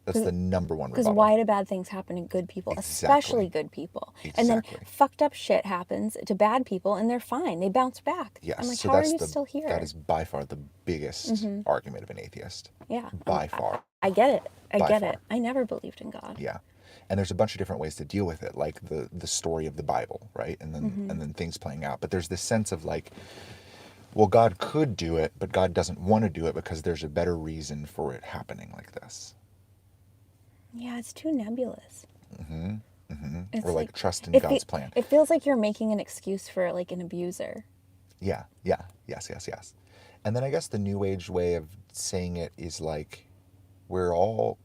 [SPEAKER 1] That's the number one rebuttal.
[SPEAKER 2] Because why do bad things happen to good people, especially good people? And then fucked up shit happens to bad people, and they're fine. They bounce back.
[SPEAKER 1] Yes.
[SPEAKER 2] I'm like,
[SPEAKER 1] so
[SPEAKER 2] how are
[SPEAKER 1] that's
[SPEAKER 2] you still here?
[SPEAKER 1] That is by far the biggest argument of an atheist.
[SPEAKER 2] Yeah.
[SPEAKER 1] By far.
[SPEAKER 2] I get it. I
[SPEAKER 1] By
[SPEAKER 2] get
[SPEAKER 1] far.
[SPEAKER 2] it. I never believed in God.
[SPEAKER 1] Yeah. And there's a bunch of different ways to deal with it, like the story of the Bible, right? And then things playing out. But there's this sense of like, well, God could do it, but God doesn't want to do it because there's a better reason for it happening like this.
[SPEAKER 2] Yeah, it's too nebulous.
[SPEAKER 1] Or like trust in God's plan.
[SPEAKER 2] It feels like you're making an excuse for, like, an abuser.
[SPEAKER 1] Yeah. Yes. And then I guess the New Age way of saying it is like, we're all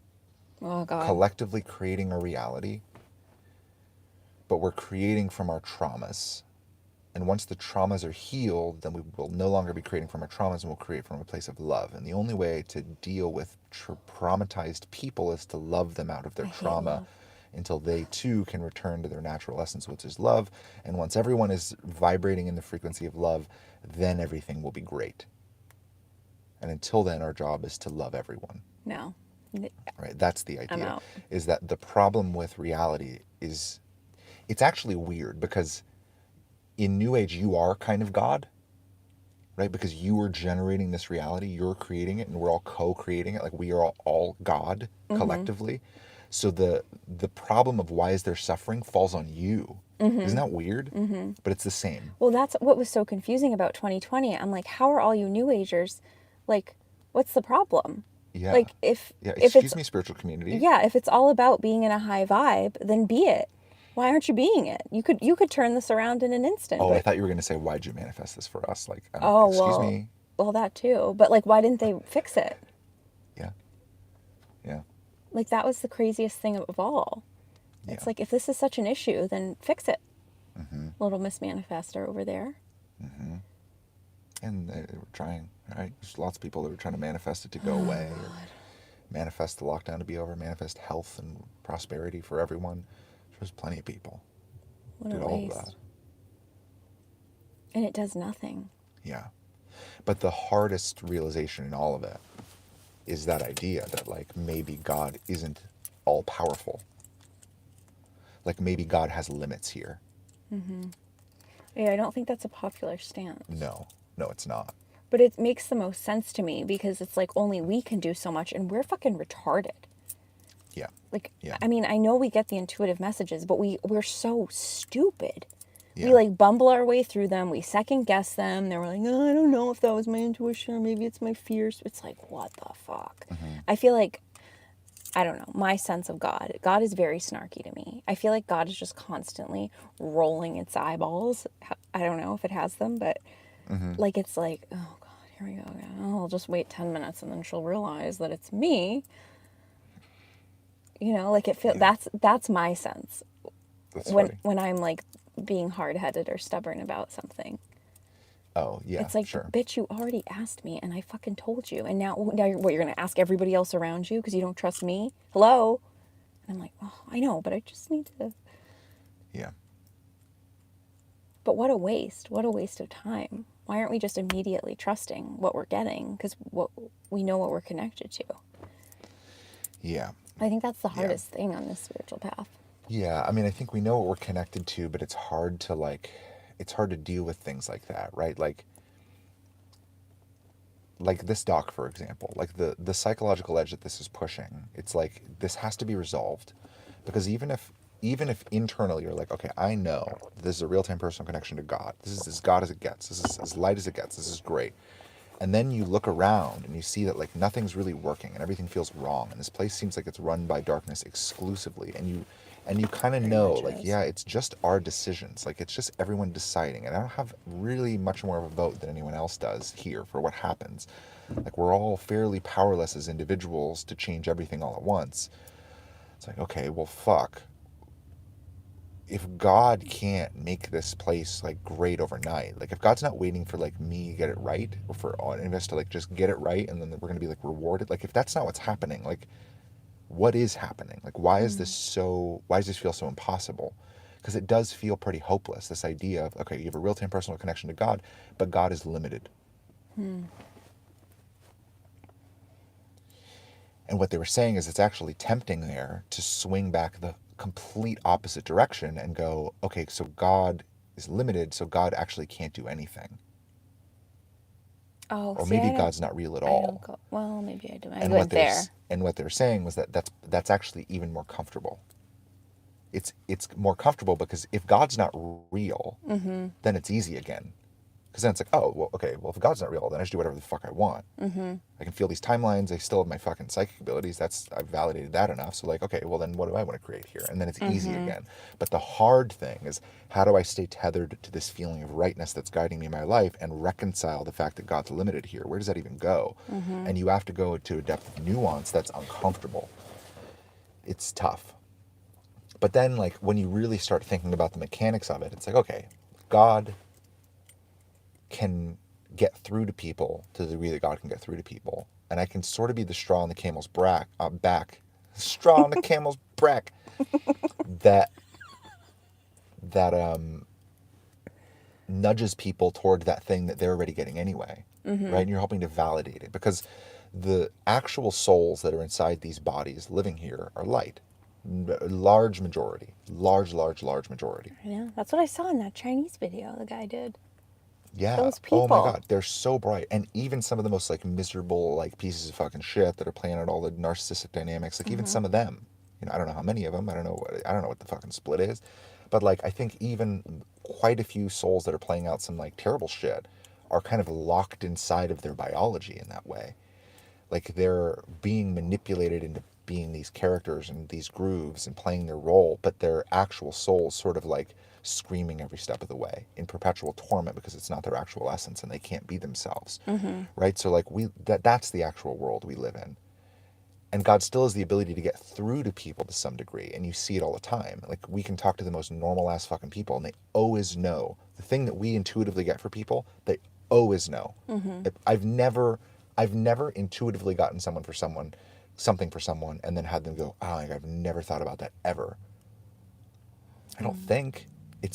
[SPEAKER 1] collectively creating a reality, but we're creating from our traumas. And once the traumas are healed, then we will no longer be creating from our traumas, and we'll create from a place of love. And the only way to deal with traumatized people is to love them out of their trauma until they too can return to their natural essence, which is love. And once everyone is vibrating in the frequency of love, then everything will be great. And until then, our job is to love everyone.
[SPEAKER 2] No.
[SPEAKER 1] Right? That's the idea.
[SPEAKER 2] I'm out.
[SPEAKER 1] Is that the problem with reality is, it's actually weird because in New Age, you are kind of God, right? Because you are generating this reality, you're creating it, and we're all co-creating it. Like, we are all God collectively. So the problem of why is there suffering falls on you. Isn't that weird? But it's the same.
[SPEAKER 2] Well, that's what was so confusing about 2020. I'm like, how are all you New Agers, like, what's the problem?
[SPEAKER 1] Yeah.
[SPEAKER 2] Like, if
[SPEAKER 1] excuse me, spiritual community.
[SPEAKER 2] Yeah, if it's all about being in a high vibe, then be it. Why aren't you being it? You could turn this around in an instant.
[SPEAKER 1] Oh,
[SPEAKER 2] but,
[SPEAKER 1] I thought you were going to say, why'd you manifest this for us? Like,
[SPEAKER 2] oh,
[SPEAKER 1] excuse me.
[SPEAKER 2] well, that too. But like, why didn't they fix it?
[SPEAKER 1] Yeah. Yeah.
[SPEAKER 2] Like, that was the craziest thing of all. It's
[SPEAKER 1] Yeah.
[SPEAKER 2] like, if this is such an issue, then fix it. Little Miss Manifester over there.
[SPEAKER 1] And they were trying, right? There's lots of people that were trying to manifest it to go away, or manifest the lockdown to be over, manifest health and prosperity for everyone. There's plenty of people
[SPEAKER 2] What
[SPEAKER 1] did
[SPEAKER 2] a
[SPEAKER 1] all of
[SPEAKER 2] waste.
[SPEAKER 1] that.
[SPEAKER 2] And it does nothing.
[SPEAKER 1] Yeah. But the hardest realization in all of it is that idea that, like, maybe God isn't all powerful. Like, maybe God has limits here.
[SPEAKER 2] Yeah, I don't think that's a popular stance.
[SPEAKER 1] No, it's not.
[SPEAKER 2] But it makes the most sense to me because it's like only we can do so much and we're fucking retarded.
[SPEAKER 1] Yeah.
[SPEAKER 2] Like,
[SPEAKER 1] Yeah.
[SPEAKER 2] I mean, I know we get the intuitive messages, but we're so stupid.
[SPEAKER 1] Yeah.
[SPEAKER 2] We like bumble our way through them. We second guess them. They were like, oh, I don't know if that was my intuition or maybe it's my fears. It's like, what the fuck? I feel like, I don't know, my sense of God. God is very snarky to me. I feel like God is just constantly rolling its eyeballs. I don't know if it has them, but like it's like, oh God, here we go again. Oh, I'll just wait 10 minutes and then she'll realize that it's me. You know, like it feels, that's my sense.
[SPEAKER 1] That's funny.
[SPEAKER 2] When I'm like being hard-headed or stubborn about something.
[SPEAKER 1] Oh, yeah,
[SPEAKER 2] It's like,
[SPEAKER 1] sure.
[SPEAKER 2] bitch, you already asked me and I fucking told you. And now you're going to ask everybody else around you because you don't trust me? Hello? And I'm like, oh, I know, but I just need to.
[SPEAKER 1] Yeah.
[SPEAKER 2] But what a waste. What a waste of time. Why aren't we just immediately trusting what we're getting? Because we know what we're connected to.
[SPEAKER 1] Yeah.
[SPEAKER 2] I think that's the hardest thing on this spiritual path.
[SPEAKER 1] Yeah, I mean, I think we know what we're connected to, but it's hard to deal with things like that, right? Like this doc, for example, like the psychological edge that this is pushing, it's like this has to be resolved, because even if internally you're like, okay, I know this is a real-time personal connection to God. This is as God as it gets. This is as light as it gets. This is great. And then you look around and you see that like nothing's really working and everything feels wrong and this place seems like it's run by darkness exclusively, and you kind of know, like, yeah, it's just our decisions. Like, it's just everyone deciding. And I don't have really much more of a vote than anyone else does here for what happens. Like, we're all fairly powerless as individuals to change everything all at once. It's like, okay, well, fuck. If God can't make this place, like, great overnight, like, if God's not waiting for, like, me to get it right, or for any of us to, like, just get it right and then we're going to be, like, rewarded, like, if that's not what's happening, like, what is happening? Like, why does this feel so impossible? Because it does feel pretty hopeless, this idea of, okay, you have a real-time personal connection to God, but God is limited. And what they were saying is it's actually tempting there to swing back the complete opposite direction and go, okay, so God is limited, so God actually can't do anything.
[SPEAKER 2] Oh,
[SPEAKER 1] Or
[SPEAKER 2] see,
[SPEAKER 1] maybe God's not real at all.
[SPEAKER 2] Well, maybe I do. I
[SPEAKER 1] And
[SPEAKER 2] went there.
[SPEAKER 1] what they're saying was that that's actually even more comfortable. It's more comfortable because if God's not real, then it's easy again. Because then it's like, oh, well, okay, well, if God's not real, then I just do whatever the fuck I want. I can feel these timelines. I still have my fucking psychic abilities. I've validated that enough. So, like, okay, well, then what do I want to create here? And then it's easy again. But the hard thing is, how do I stay tethered to this feeling of rightness that's guiding me in my life and reconcile the fact that God's limited here? Where does that even go? And you have to go to a depth of nuance that's uncomfortable. It's tough. But then, like, when you really start thinking about the mechanics of it, it's like, okay, God can get through to people to the degree that God can get through to people. And I can sort of be the straw on the camel's back, straw on the camel's back, that nudges people toward that thing that they're already getting anyway, right? And you're helping to validate it, because the actual souls that are inside these bodies living here are light. Large majority. Large majority.
[SPEAKER 2] I know. That's what I saw in that Chinese video the guy did.
[SPEAKER 1] Yeah.
[SPEAKER 2] Those people.
[SPEAKER 1] Oh my God. They're so bright. And even some of the most like miserable like pieces of fucking shit that are playing out all the narcissistic dynamics, like even some of them, you know, I don't know how many of them, I don't know what the fucking split is, but like I think even quite a few souls that are playing out some like terrible shit are kind of locked inside of their biology in that way. Like they're being manipulated into being these characters and these grooves and playing their role, but their actual souls sort of like screaming every step of the way in perpetual torment because it's not their actual essence and they can't be themselves. Right? So like that's the actual world we live in. And God still has the ability to get through to people to some degree, and you see it all the time. Like, we can talk to the most normal ass fucking people, and they always know the thing that we intuitively get for people. They always know. I've never intuitively gotten something for someone, and then had them go, "Oh, I've never thought about that ever." I don't think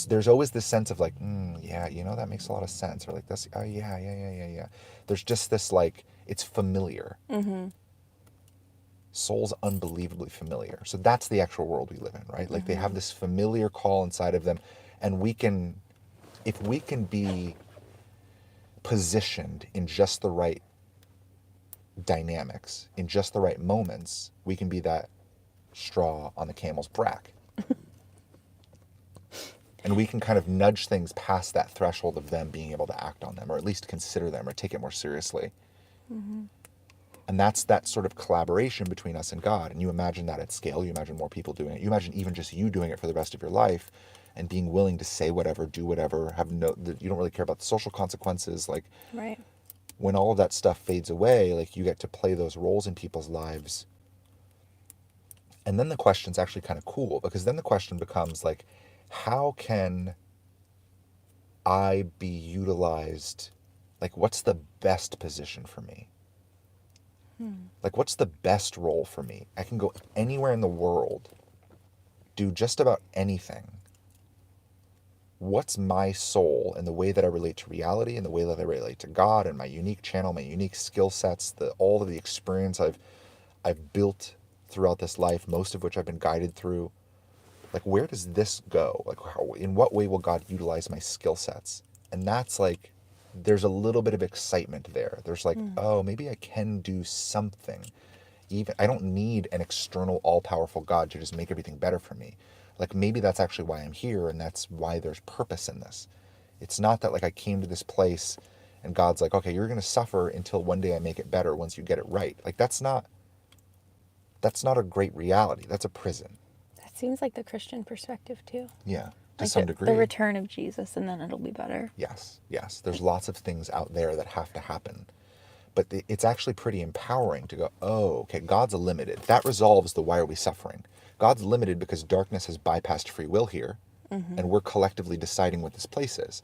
[SPEAKER 1] there's always this sense of like, yeah, that makes a lot of sense, or like this, oh yeah. There's just this like, it's familiar. Soul's unbelievably familiar. So that's the actual world we live in, right? Like they have this familiar call inside of them, and if we can be positioned in just the right dynamics, in just the right moments, we can be that straw on the camel's back. And we can kind of nudge things past that threshold of them being able to act on them, or at least consider them, or take it more seriously. And that's that sort of collaboration between us and God. And you imagine that at scale. You imagine more people doing it. You imagine even just you doing it for the rest of your life and being willing to say whatever, do whatever, you don't really care about the social consequences. Like,
[SPEAKER 2] Right.
[SPEAKER 1] when all of that stuff fades away, like, you get to play those roles in people's lives. And then the question's actually kind of cool, because then the question becomes like, how can I be utilized? Like, what's the best position for me? Like, what's the best role for me? I can go anywhere in the world, do just about anything. What's my soul and the way that I relate to reality and the way that I relate to God and my unique channel, my unique skill sets, all of the experience I've built throughout this life, most of which I've been guided through. Like, where does this go? Like, in what way will God utilize my skill sets? And that's like, there's a little bit of excitement there. There's like, oh, maybe I can do something. Even I don't need an external all-powerful God to just make everything better for me. Like, maybe that's actually why I'm here, and that's why there's purpose in this. It's not that like I came to this place and God's like, okay, you're going to suffer until one day I make it better once you get it right. Like, that's not a great reality. That's a prison.
[SPEAKER 2] That seems like the Christian perspective too.
[SPEAKER 1] Yeah, to
[SPEAKER 2] Like
[SPEAKER 1] some degree.
[SPEAKER 2] the return of Jesus, and then it'll be better.
[SPEAKER 1] Yes. There's lots of things out there that have to happen. But it's actually pretty empowering to go, oh, okay, God's limited. That resolves the why are we suffering. God's limited because darkness has bypassed free will here, and we're collectively deciding what this place is.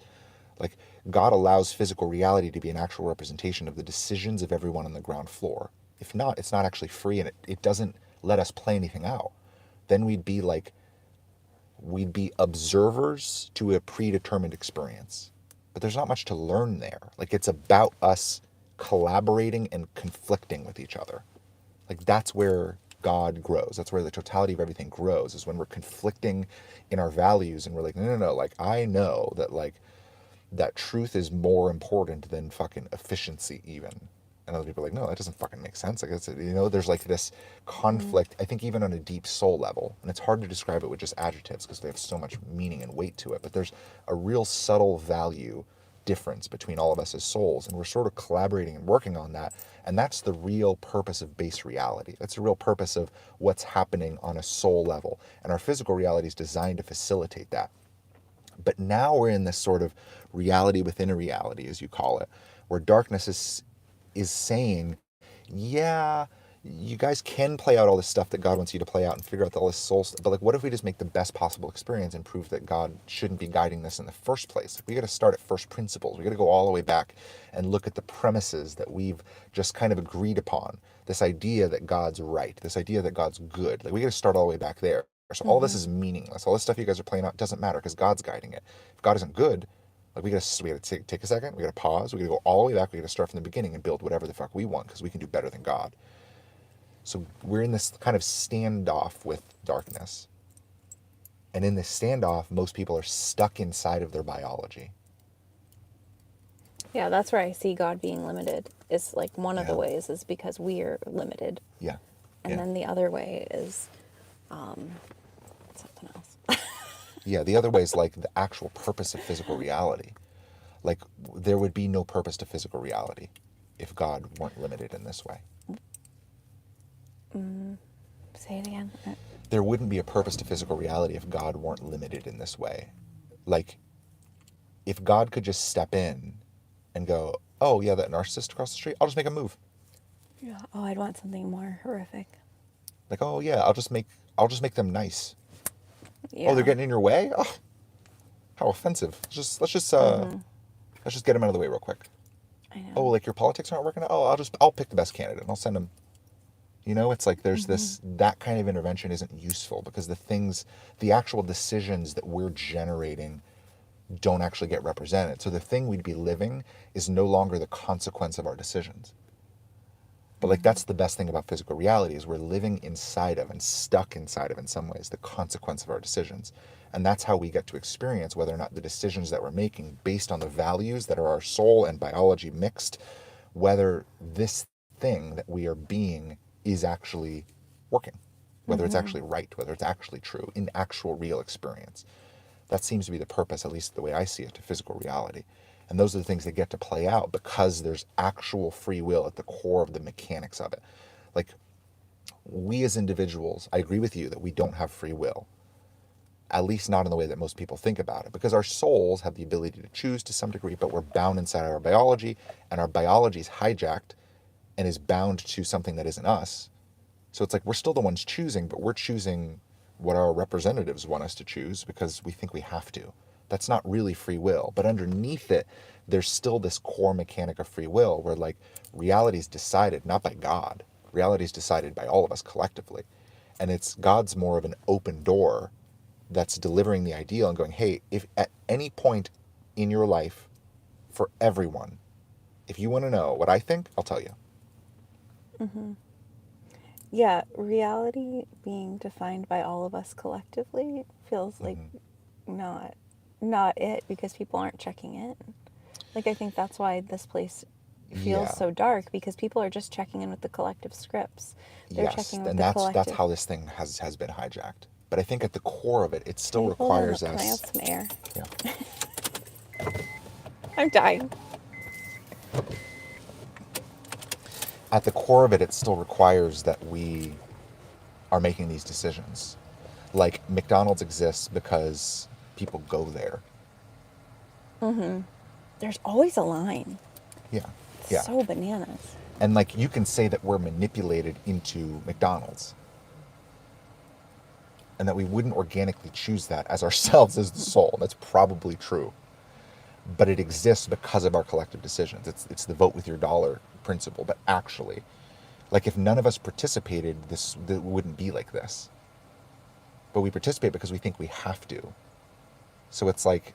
[SPEAKER 1] Like, God allows physical reality to be an actual representation of the decisions of everyone on the ground floor. If not, it's not actually free, and it doesn't let us play anything out. Then we'd be observers to a predetermined experience. But there's not much to learn there. Like, it's about us collaborating and conflicting with each other. Like, that's where God grows. That's where the totality of everything grows, is when we're conflicting in our values, and we're like, no, like, I know that, like, that truth is more important than fucking efficiency even. And other people are like, no, that doesn't fucking make sense. Like, there's like this conflict, I think, even on a deep soul level. And it's hard to describe it with just adjectives because they have so much meaning and weight to it. But there's a real subtle value difference between all of us as souls. And we're sort of collaborating and working on that. And that's the real purpose of base reality. That's the real purpose of what's happening on a soul level. And our physical reality is designed to facilitate that. But now we're in this sort of reality within a reality, as you call it, where darkness is saying, yeah, you guys can play out all this stuff that God wants you to play out and figure out all this soul stuff, but like, what if we just make the best possible experience and prove that God shouldn't be guiding this in the first place? Like, we got to start at first principles. We got to go all the way back and look at the premises that we've just kind of agreed upon. This idea that God's right, this idea that God's good. Like, we got to start all the way back there. So all this is meaningless. All this stuff you guys are playing out doesn't matter because God's guiding it. If God isn't good, like, we gotta take a second. We gotta pause. We gotta go all the way back. We gotta start from the beginning and build whatever the fuck we want because we can do better than God. So we're in this kind of standoff with darkness, and in this standoff, most people are stuck inside of their biology.
[SPEAKER 2] Yeah, that's where I see God being limited. Is like one of the ways is because we are limited.
[SPEAKER 1] Yeah.
[SPEAKER 2] And then the other way is something else.
[SPEAKER 1] Yeah, the other way is like the actual purpose of physical reality. Like, there would be no purpose to physical reality if God weren't limited in this way.
[SPEAKER 2] Say it again.
[SPEAKER 1] There wouldn't be a purpose to physical reality if God weren't limited in this way. Like, if God could just step in and go, oh yeah, that narcissist across the street, I'll just make him move.
[SPEAKER 2] Yeah. Oh, I'd want something more horrific.
[SPEAKER 1] Like, oh yeah, I'll just make them nice.
[SPEAKER 2] Yeah.
[SPEAKER 1] Oh, they're getting in your way? Oh, how offensive. Let's just get them out of the way real quick.
[SPEAKER 2] I know.
[SPEAKER 1] Oh, like your politics aren't working out? Oh, I'll pick the best candidate and I'll send them. You know, it's like there's that kind of intervention isn't useful because the actual decisions that we're generating don't actually get represented. So the thing we'd be living is no longer the consequence of our decisions. But like that's the best thing about physical reality is we're living inside of and stuck inside of in some ways the consequence of our decisions. And that's how we get to experience whether or not the decisions that we're making based on the values that are our soul and biology mixed, whether this thing that we are being is actually working, whether it's actually right, whether it's actually true in actual real experience. That seems to be the purpose, at least the way I see it, to physical reality. And those are the things that get to play out because there's actual free will at the core of the mechanics of it. Like, we as individuals, I agree with you that we don't have free will, at least not in the way that most people think about it, because our souls have the ability to choose to some degree, but we're bound inside our biology, and our biology is hijacked and is bound to something that isn't us. So it's like we're still the ones choosing, but we're choosing what our representatives want us to choose because we think we have to. That's not really free will. But underneath it, there's still this core mechanic of free will where like reality is decided not by God. Reality is decided by all of us collectively. And it's God's more of an open door that's delivering the ideal and going, hey, if at any point in your life, for everyone, if you want to know what I think, I'll tell you.
[SPEAKER 2] Yeah, reality being defined by all of us collectively feels like not it because people aren't checking in. Like I think that's why this place feels
[SPEAKER 1] Yeah.
[SPEAKER 2] so dark because people are just checking in with the collective scripts. They're
[SPEAKER 1] Yes,
[SPEAKER 2] checking in with
[SPEAKER 1] and
[SPEAKER 2] the
[SPEAKER 1] that's
[SPEAKER 2] collective.
[SPEAKER 1] how this thing has been hijacked. But I think at the core of it, it still
[SPEAKER 2] Can you hold on?
[SPEAKER 1] requires
[SPEAKER 2] Can I have
[SPEAKER 1] us.
[SPEAKER 2] some air?
[SPEAKER 1] Yeah.
[SPEAKER 2] I'm dying.
[SPEAKER 1] At the core of it, it still requires that we are making these decisions. Like McDonald's exists because people go there.
[SPEAKER 2] There's always a line.
[SPEAKER 1] Yeah.
[SPEAKER 2] It's
[SPEAKER 1] Yeah.
[SPEAKER 2] so bananas.
[SPEAKER 1] And like you can say that we're manipulated into McDonald's. And that we wouldn't organically choose that as ourselves as the soul. That's probably true. But it exists because of our collective decisions. It's the vote with your dollar principle. But actually, like if none of us participated, this wouldn't be like this. But we participate because we think we have to. So it's like,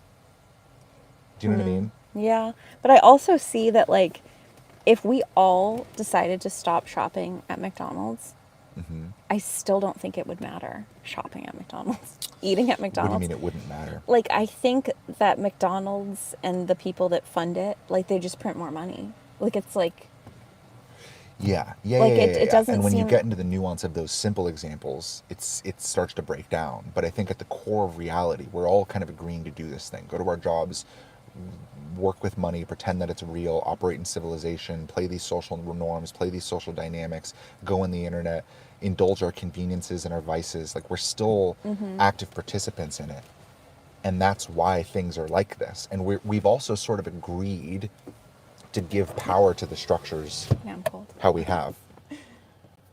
[SPEAKER 1] do you know what I mean?
[SPEAKER 2] Yeah, but I also see that like if we all decided to stop shopping at McDonald's, I still don't think it would matter shopping at McDonald's, eating at
[SPEAKER 1] What do
[SPEAKER 2] McDonald's.
[SPEAKER 1] you mean it wouldn't matter?
[SPEAKER 2] Like I think that McDonald's and the people that fund it, like they just print more money. Like it's like
[SPEAKER 1] Yeah.
[SPEAKER 2] Like, it doesn't
[SPEAKER 1] And when you
[SPEAKER 2] seem-
[SPEAKER 1] get into the nuance of those simple examples, it starts to break down. But I think at the core of reality, we're all kind of agreeing to do this thing. Go to our jobs, work with money, pretend that it's real, operate in civilization, play these social norms, play these social dynamics, go on the internet, indulge our conveniences and our vices. Like we're still active participants in it. And that's why things are like this. And we've also sort of agreed to give power to the structures
[SPEAKER 2] yeah, I'm cold.
[SPEAKER 1] how we have.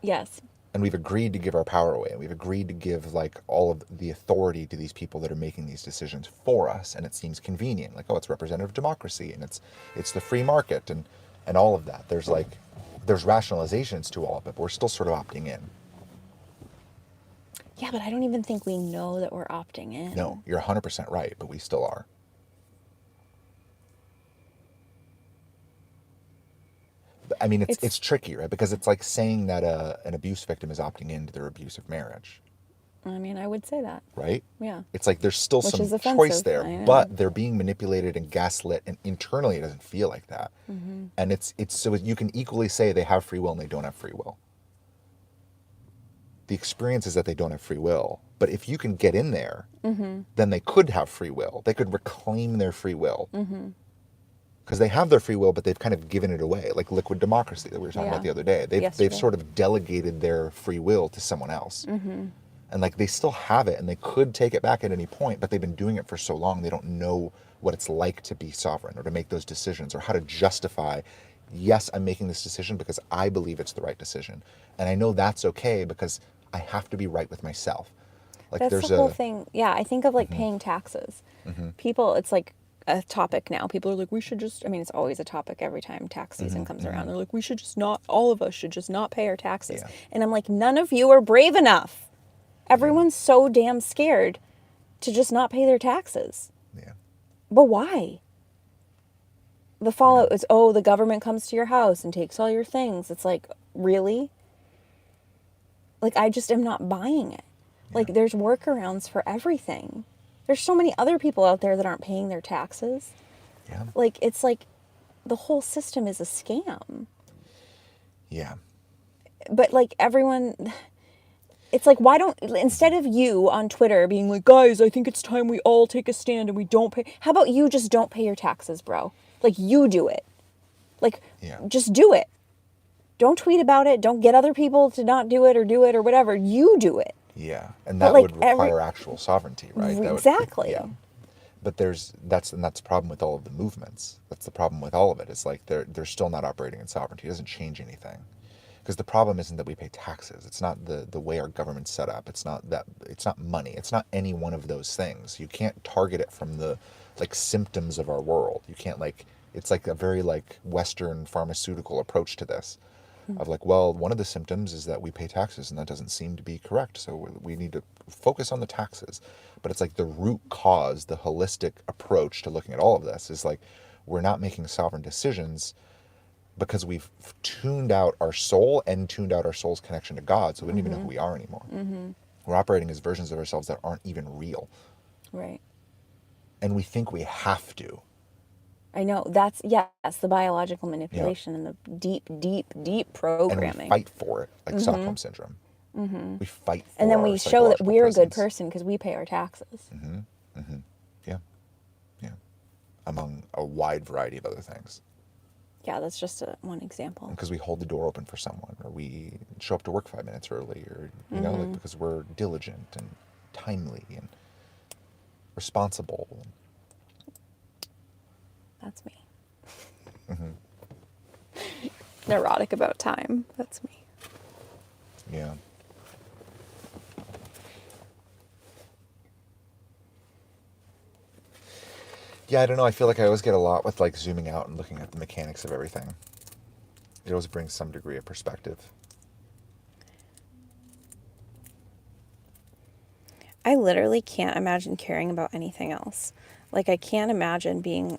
[SPEAKER 2] Yes.
[SPEAKER 1] And we've agreed to give our power away. And we've agreed to give like all of the authority to these people that are making these decisions for us. And it seems convenient. Like, oh, it's representative democracy and it's the free market and all of that. There's rationalizations to all of it, but we're still sort of opting in.
[SPEAKER 2] Yeah, but I don't even think we know that we're opting in.
[SPEAKER 1] No, you're 100% right, but we still are. I mean, it's tricky, right? Because it's like saying that an abuse victim is opting into their abusive marriage,
[SPEAKER 2] I mean, I would say that.
[SPEAKER 1] right?
[SPEAKER 2] Yeah.
[SPEAKER 1] It's like there's still
[SPEAKER 2] Which
[SPEAKER 1] some
[SPEAKER 2] is
[SPEAKER 1] choice
[SPEAKER 2] offensive,
[SPEAKER 1] there,
[SPEAKER 2] I know.
[SPEAKER 1] but they're being manipulated and gaslit, and internally it doesn't feel like that. And it's so you can equally say they have free will and they don't have free will. The experience is that they don't have free will, but if you can get in there, then they could have free will. They could reclaim their free will. Because they have their free will, but they've kind of given it away, like liquid democracy that we were talking about the other day. They've
[SPEAKER 2] Yesterday.
[SPEAKER 1] sort of delegated their free will to someone else.
[SPEAKER 2] Mm-hmm.
[SPEAKER 1] And like they still have it and they could take it back at any point, but they've been doing it for so long they don't know what it's like to be sovereign or to make those decisions or how to justify, yes, I'm making this decision because I believe it's the right decision. And I know that's okay because I have to be right with myself. Like
[SPEAKER 2] That's
[SPEAKER 1] there's
[SPEAKER 2] the whole thing. Yeah, I think of like
[SPEAKER 1] Mm-hmm.
[SPEAKER 2] paying taxes. People, it's like a topic now. People are like, we should just, I mean, it's always a topic every time tax season
[SPEAKER 1] Mm-hmm.
[SPEAKER 2] comes around. They're like, we should just not, all of us should just not pay our taxes.
[SPEAKER 1] Yeah.
[SPEAKER 2] And I'm like, none of you are brave enough. Everyone's so damn scared to just not pay their taxes.
[SPEAKER 1] Yeah.
[SPEAKER 2] But why? The fallout is, oh, the government comes to your house and takes all your things. It's like, really? Like, I just am not buying it. Like, there's workarounds for everything. There's so many other people out there that aren't paying their taxes.
[SPEAKER 1] Yeah.
[SPEAKER 2] Like, it's like the whole system is a scam.
[SPEAKER 1] Yeah.
[SPEAKER 2] But, like, everyone, it's like, why don't, instead of you on Twitter being like, guys, I think it's time we all take a stand and we don't pay, how about you just don't pay your taxes, bro? Like, you do it. Like,
[SPEAKER 1] Yeah.
[SPEAKER 2] just do it. Don't tweet about it. Don't get other people to not do it or whatever. You do it.
[SPEAKER 1] Yeah. And
[SPEAKER 2] But,
[SPEAKER 1] that
[SPEAKER 2] like,
[SPEAKER 1] would require actual sovereignty, right? That would-
[SPEAKER 2] Exactly.
[SPEAKER 1] yeah. But that's the problem with all of the movements. That's the problem with all of it. It's like they're still not operating in sovereignty. It doesn't change anything. Because the problem isn't that we pay taxes. It's not the way our government's set up. It's not money. It's not any one of those things. You can't target it from the like symptoms of our world. You can't like it's like a very like Western pharmaceutical approach to this. Of like, well, one of the symptoms is that we pay taxes and that doesn't seem to be correct. So we need to focus on the taxes. But it's like the root cause, the holistic approach to looking at all of this is like, we're not making sovereign decisions because we've tuned out our soul and tuned out our soul's connection to God. So we don't even know who we are anymore. We're operating as versions of ourselves that aren't even real.
[SPEAKER 2] Right.
[SPEAKER 1] And we think we have to.
[SPEAKER 2] I know. That's the biological manipulation and the deep, deep, deep
[SPEAKER 1] And
[SPEAKER 2] programming.
[SPEAKER 1] we fight for it, like Stockholm Syndrome. We fight for
[SPEAKER 2] And then
[SPEAKER 1] our
[SPEAKER 2] we show that
[SPEAKER 1] psychological
[SPEAKER 2] we're a good
[SPEAKER 1] presence.
[SPEAKER 2] person because we pay our taxes.
[SPEAKER 1] Yeah. Yeah. Among a wide variety of other things.
[SPEAKER 2] Yeah, that's just one example.
[SPEAKER 1] Because we hold the door open for someone, or we show up to work 5 minutes early, or, you know, like because we're diligent and timely and responsible.
[SPEAKER 2] That's me. Neurotic about time. That's me.
[SPEAKER 1] Yeah. Yeah, I don't know. I feel like I always get a lot with like zooming out and looking at the mechanics of everything. It always brings some degree of perspective.
[SPEAKER 2] I literally can't imagine caring about anything else. Like, I can't imagine being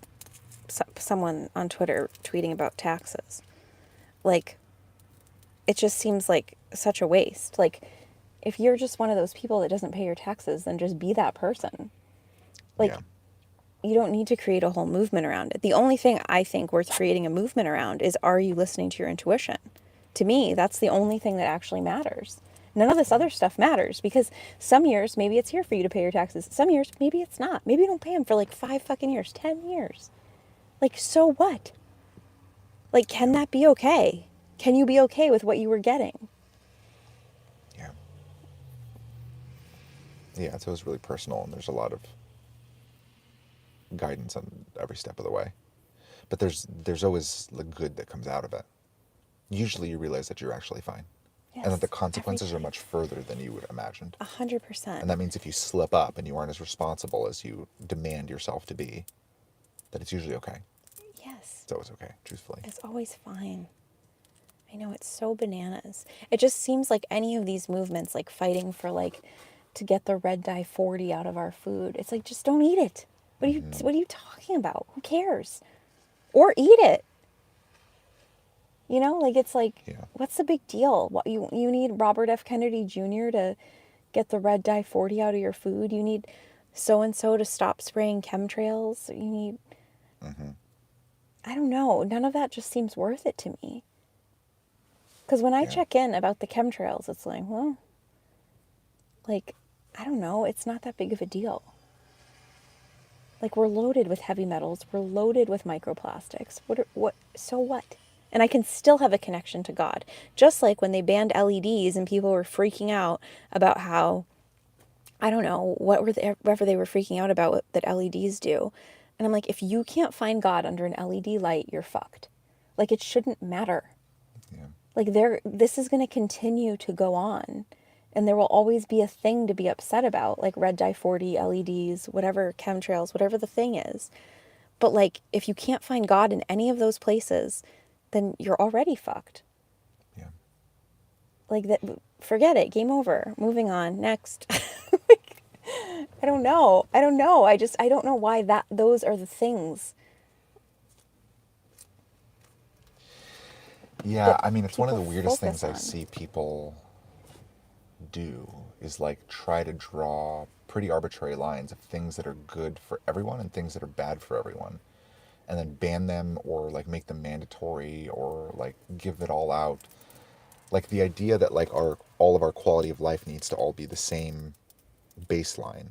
[SPEAKER 2] someone on Twitter tweeting about taxes. Like, it just seems like such a waste. Like, if you're just one of those people that doesn't pay your taxes, then just be that person. Like,
[SPEAKER 1] Yeah.
[SPEAKER 2] you don't need to create a whole movement around it. The only thing I think worth creating a movement around is, are you listening to your intuition? To me, that's the only thing that actually matters. None of this other stuff matters, because some years, maybe it's here for you to pay your taxes. Some years, maybe it's not. Maybe you don't pay them for like 5 fucking years, 10 years. Like, so what? Like, can that be okay? Can you be okay with what you were getting?
[SPEAKER 1] Yeah. Yeah, so it's really personal, and there's a lot of guidance on every step of the way. But there's always the good that comes out of it. Usually you realize that you're actually fine. And that the consequences are much further than you would imagined.
[SPEAKER 2] 100%.
[SPEAKER 1] And that means if you slip up and you aren't as responsible as you demand yourself to be, that it's usually okay.
[SPEAKER 2] Yes.
[SPEAKER 1] It's always okay, truthfully.
[SPEAKER 2] It's always fine. I know, it's so bananas. It just seems like any of these movements, like fighting for like to get the red dye 40 out of our food. It's like, just don't eat it. What are you talking about? Who cares? Or eat it. You know, like, it's like, what's the big deal? What you need Robert F. Kennedy Jr. to get the red dye 40 out of your food. You need so and so to stop spraying chemtrails. You need I don't know. None of that just seems worth it to me. Because when I check in about the chemtrails, it's like, well, like, I don't know. It's not that big of a deal. Like, we're loaded with heavy metals, we're loaded with microplastics. So what? And I can still have a connection to God. Just like when they banned LEDs and people were freaking out about how, I don't know, whatever they were freaking out about that LEDs do. And I'm like, if you can't find God under an LED light, you're fucked. Like, it shouldn't matter.
[SPEAKER 1] Yeah.
[SPEAKER 2] Like, this is going to continue to go on. And there will always be a thing to be upset about, like red dye 40, LEDs, whatever, chemtrails, whatever the thing is. But, like, if you can't find God in any of those places, then you're already fucked.
[SPEAKER 1] Yeah.
[SPEAKER 2] Like, that, forget it. Game over. Moving on. Next. Like, I don't know. I don't know. I don't know why those are the things.
[SPEAKER 1] Yeah, I mean, it's one of the
[SPEAKER 2] people
[SPEAKER 1] weirdest
[SPEAKER 2] focus
[SPEAKER 1] things I
[SPEAKER 2] on.
[SPEAKER 1] see people do is like try to draw pretty arbitrary lines of things that are good for everyone and things that are bad for everyone, and then ban them or like make them mandatory or like give it all out. Like the idea that like all of our quality of life needs to all be the same baseline.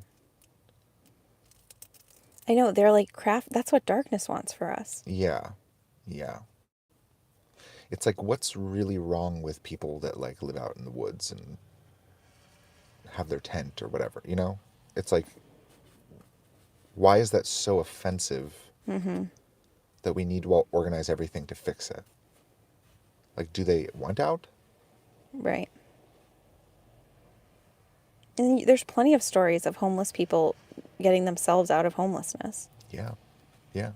[SPEAKER 2] I know, they're like craft. That's what darkness wants for us.
[SPEAKER 1] Yeah. Yeah. It's like what's really wrong with people that like live out in the woods and have their tent or whatever, you know? It's like why is that so offensive that we need to organize everything to fix it? Like, do they want out?
[SPEAKER 2] Right. And there's plenty of stories of homeless people getting themselves out of homelessness.
[SPEAKER 1] Yeah. Yeah.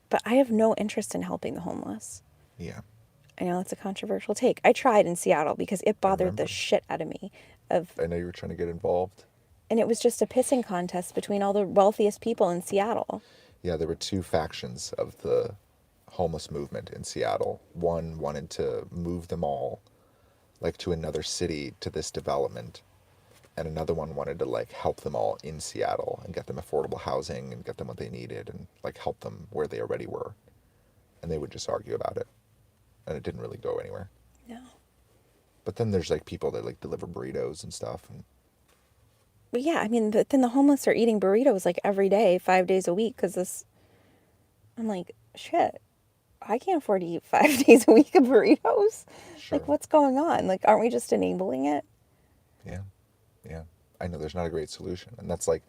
[SPEAKER 2] But I have no interest in helping the homeless.
[SPEAKER 1] Yeah.
[SPEAKER 2] I know it's a controversial take. I tried in Seattle because it bothered the
[SPEAKER 1] remember.
[SPEAKER 2] shit out of me.
[SPEAKER 1] I know you were trying to get involved.
[SPEAKER 2] And it was just a pissing contest between all the wealthiest people in Seattle.
[SPEAKER 1] Yeah, there were two factions of the homeless movement in Seattle. One wanted to move them all, like, to another city to this development. And another one wanted to, like, help them all in Seattle and get them affordable housing and get them what they needed and, like, help them where they already were. And they would just argue about it. And it didn't really go anywhere.
[SPEAKER 2] No.
[SPEAKER 1] But then there's, like, people that, like, deliver burritos and stuff. And
[SPEAKER 2] But yeah, I mean, but then the homeless are eating burritos like every day, 5 days a week, because this. I'm like, shit, I can't afford to eat 5 days a week of burritos.
[SPEAKER 1] sure.
[SPEAKER 2] Like, what's going on? Like, aren't we just enabling it?
[SPEAKER 1] Yeah. Yeah. I know there's not a great solution. And that's like,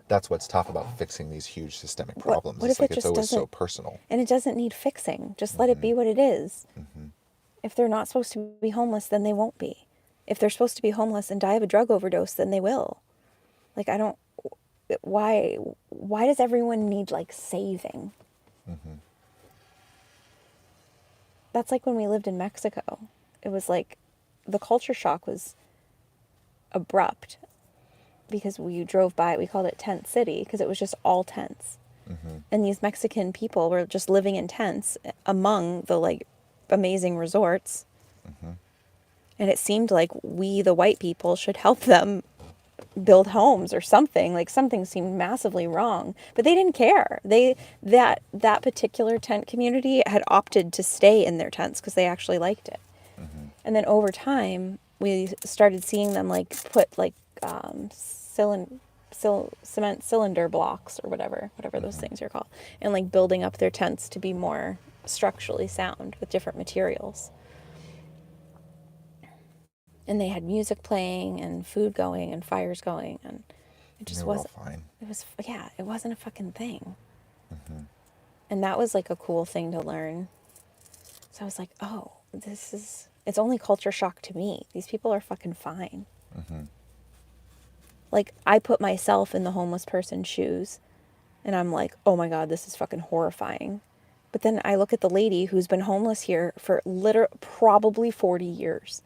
[SPEAKER 1] that's what's tough about fixing these huge systemic problems.
[SPEAKER 2] What
[SPEAKER 1] It's
[SPEAKER 2] if
[SPEAKER 1] like
[SPEAKER 2] it
[SPEAKER 1] it's
[SPEAKER 2] just
[SPEAKER 1] always so
[SPEAKER 2] doesn't-
[SPEAKER 1] personal.
[SPEAKER 2] And it doesn't need fixing. Just let it be what it is. If they're not supposed to be homeless, then they won't be. If they're supposed to be homeless and die of a drug overdose, then they will. Like, I don't. Why does everyone need, like, saving? That's like when we lived in Mexico. It was like the culture shock was abrupt because we drove by, we called it Tent City because it was just all tents. And these Mexican people were just living in tents among the, like, amazing resorts. And it seemed like we, the white people, should help them build homes or something. Like, something seemed massively wrong, but they didn't care. That particular tent community had opted to stay in their tents because they actually liked it. And then over time, we started seeing them, like, put, like, cement cylinder blocks or whatever those things are called, and, like, building up their tents to be more structurally sound with different materials. And they had music playing and food going and fires going, and it just
[SPEAKER 1] They were all
[SPEAKER 2] wasn't.
[SPEAKER 1] fine.
[SPEAKER 2] It wasn't a fucking thing. And that was, like, a cool thing to learn. So I was like, oh, it's only culture shock to me. These people are fucking fine. Like, I put myself in the homeless person's shoes, and I'm like, oh my God, this is fucking horrifying. But then I look at the lady who's been homeless here for probably 40 years.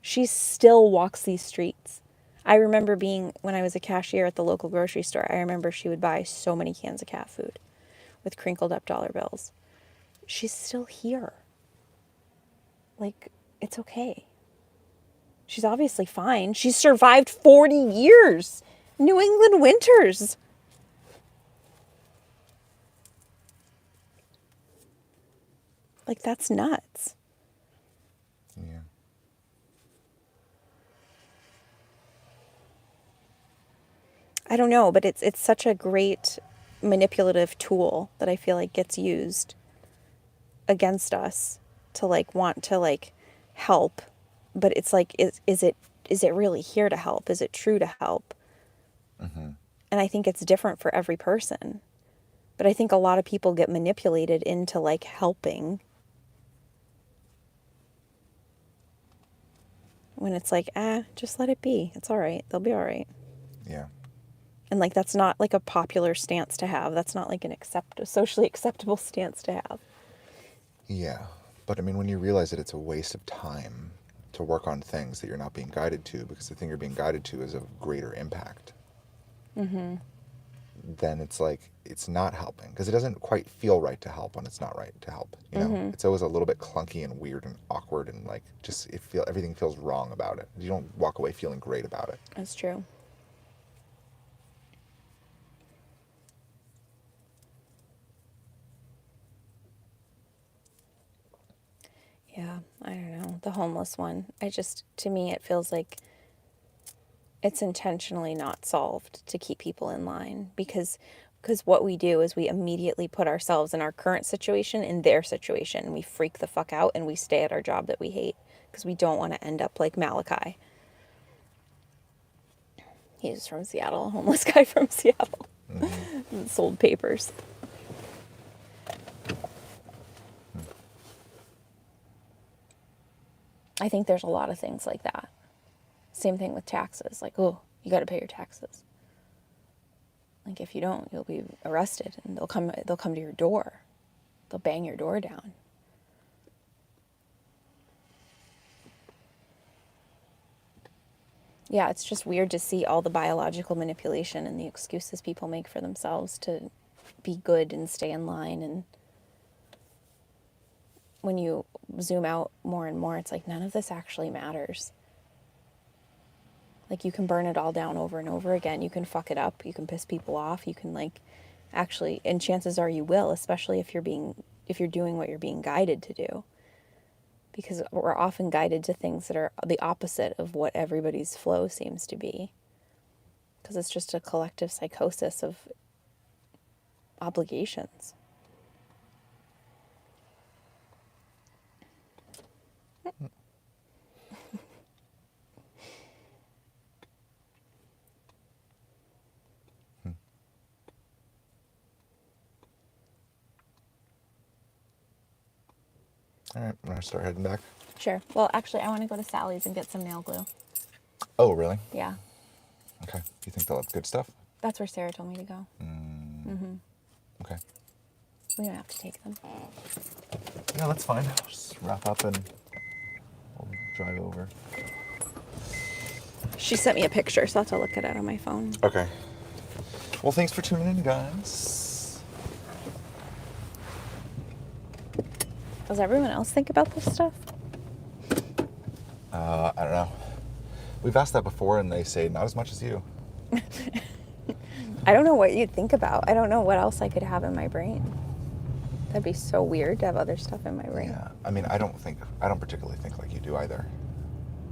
[SPEAKER 2] She still walks these streets. I remember when I was a cashier at the local grocery store, I remember she would buy so many cans of cat food with crinkled up dollar bills. She's still here. Like, it's okay. She's obviously fine. She's survived 40 years. New England winters. Like, that's nuts.
[SPEAKER 1] Yeah.
[SPEAKER 2] I don't know, but it's such a great manipulative tool that I feel like gets used against us to like want to like help, but it's like is it really here to help? Is it true to help? And I think it's different for every person. But I think a lot of people get manipulated into like helping when it's like, just let it be. It's all right. They'll be all right.
[SPEAKER 1] Yeah.
[SPEAKER 2] And like that's not like a popular stance to have. That's not like a socially acceptable stance to have.
[SPEAKER 1] Yeah. But I mean, when you realize that it's a waste of time to work on things that you're not being guided to because the thing you're being guided to is of greater impact, then it's like it's not helping because it doesn't quite feel right to help when it's not right to help. You know, it's always a little bit clunky and weird and awkward and like just everything feels wrong about it. You don't walk away feeling great about it.
[SPEAKER 2] That's true. Yeah, I don't know. The homeless one. To me, it feels like it's intentionally not solved to keep people in line because what we do is we immediately put ourselves in our current situation in their situation. We freak the fuck out and we stay at our job that we hate because we don't want to end up like Malachi. He's from Seattle, a homeless guy from Seattle. Sold papers. I think there's a lot of things like that. Same thing with taxes. Like, oh, you got to pay your taxes. Like, if you don't, you'll be arrested, and they'll come to your door. They'll bang your door down. Yeah, it's just weird to see all the biological manipulation and the excuses people make for themselves to be good and stay in line. And when you zoom out more and more, it's like none of this actually matters. Like you can burn it all down over and over again. You can fuck it up. You can piss people off. You can like actually, and chances are you will, especially if you're doing what you're being guided to do. Because we're often guided to things that are the opposite of what everybody's flow seems to be. Because it's just a collective psychosis of obligations.
[SPEAKER 1] All right, I'm going to start heading back.
[SPEAKER 2] Sure. Well, actually, I want to go to Sally's and get some nail glue.
[SPEAKER 1] Oh, really?
[SPEAKER 2] Yeah.
[SPEAKER 1] Okay. Do you think they'll have good stuff?
[SPEAKER 2] That's where Sarah told me to go.
[SPEAKER 1] Okay.
[SPEAKER 2] We don't have to take them.
[SPEAKER 1] Yeah, that's fine. I'll just wrap up and we'll drive over.
[SPEAKER 2] She sent me a picture, so I'll have to look at it on my phone.
[SPEAKER 1] Okay. Well, thanks for tuning in, guys.
[SPEAKER 2] Does everyone else think about this stuff?
[SPEAKER 1] I don't know. We've asked that before, and they say not as much as you.
[SPEAKER 2] I don't know what you'd think about. I don't know what else I could have in my brain. That'd be so weird to have other stuff in my brain.
[SPEAKER 1] Yeah. I mean, I don't particularly think like you do either.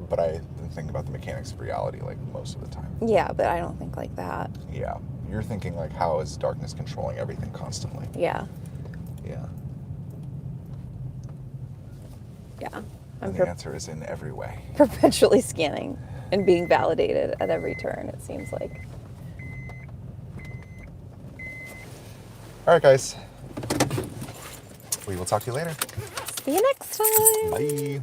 [SPEAKER 1] But I think about the mechanics of reality like most of the time.
[SPEAKER 2] Yeah, but I don't think like that.
[SPEAKER 1] Yeah. You're thinking like, how is darkness controlling everything constantly?
[SPEAKER 2] Yeah.
[SPEAKER 1] Yeah.
[SPEAKER 2] Yeah.
[SPEAKER 1] And the answer is in every way.
[SPEAKER 2] Perpetually scanning and being validated at every turn, it seems like.
[SPEAKER 1] All right, guys. We will talk to you later.
[SPEAKER 2] See you next time.
[SPEAKER 1] Bye.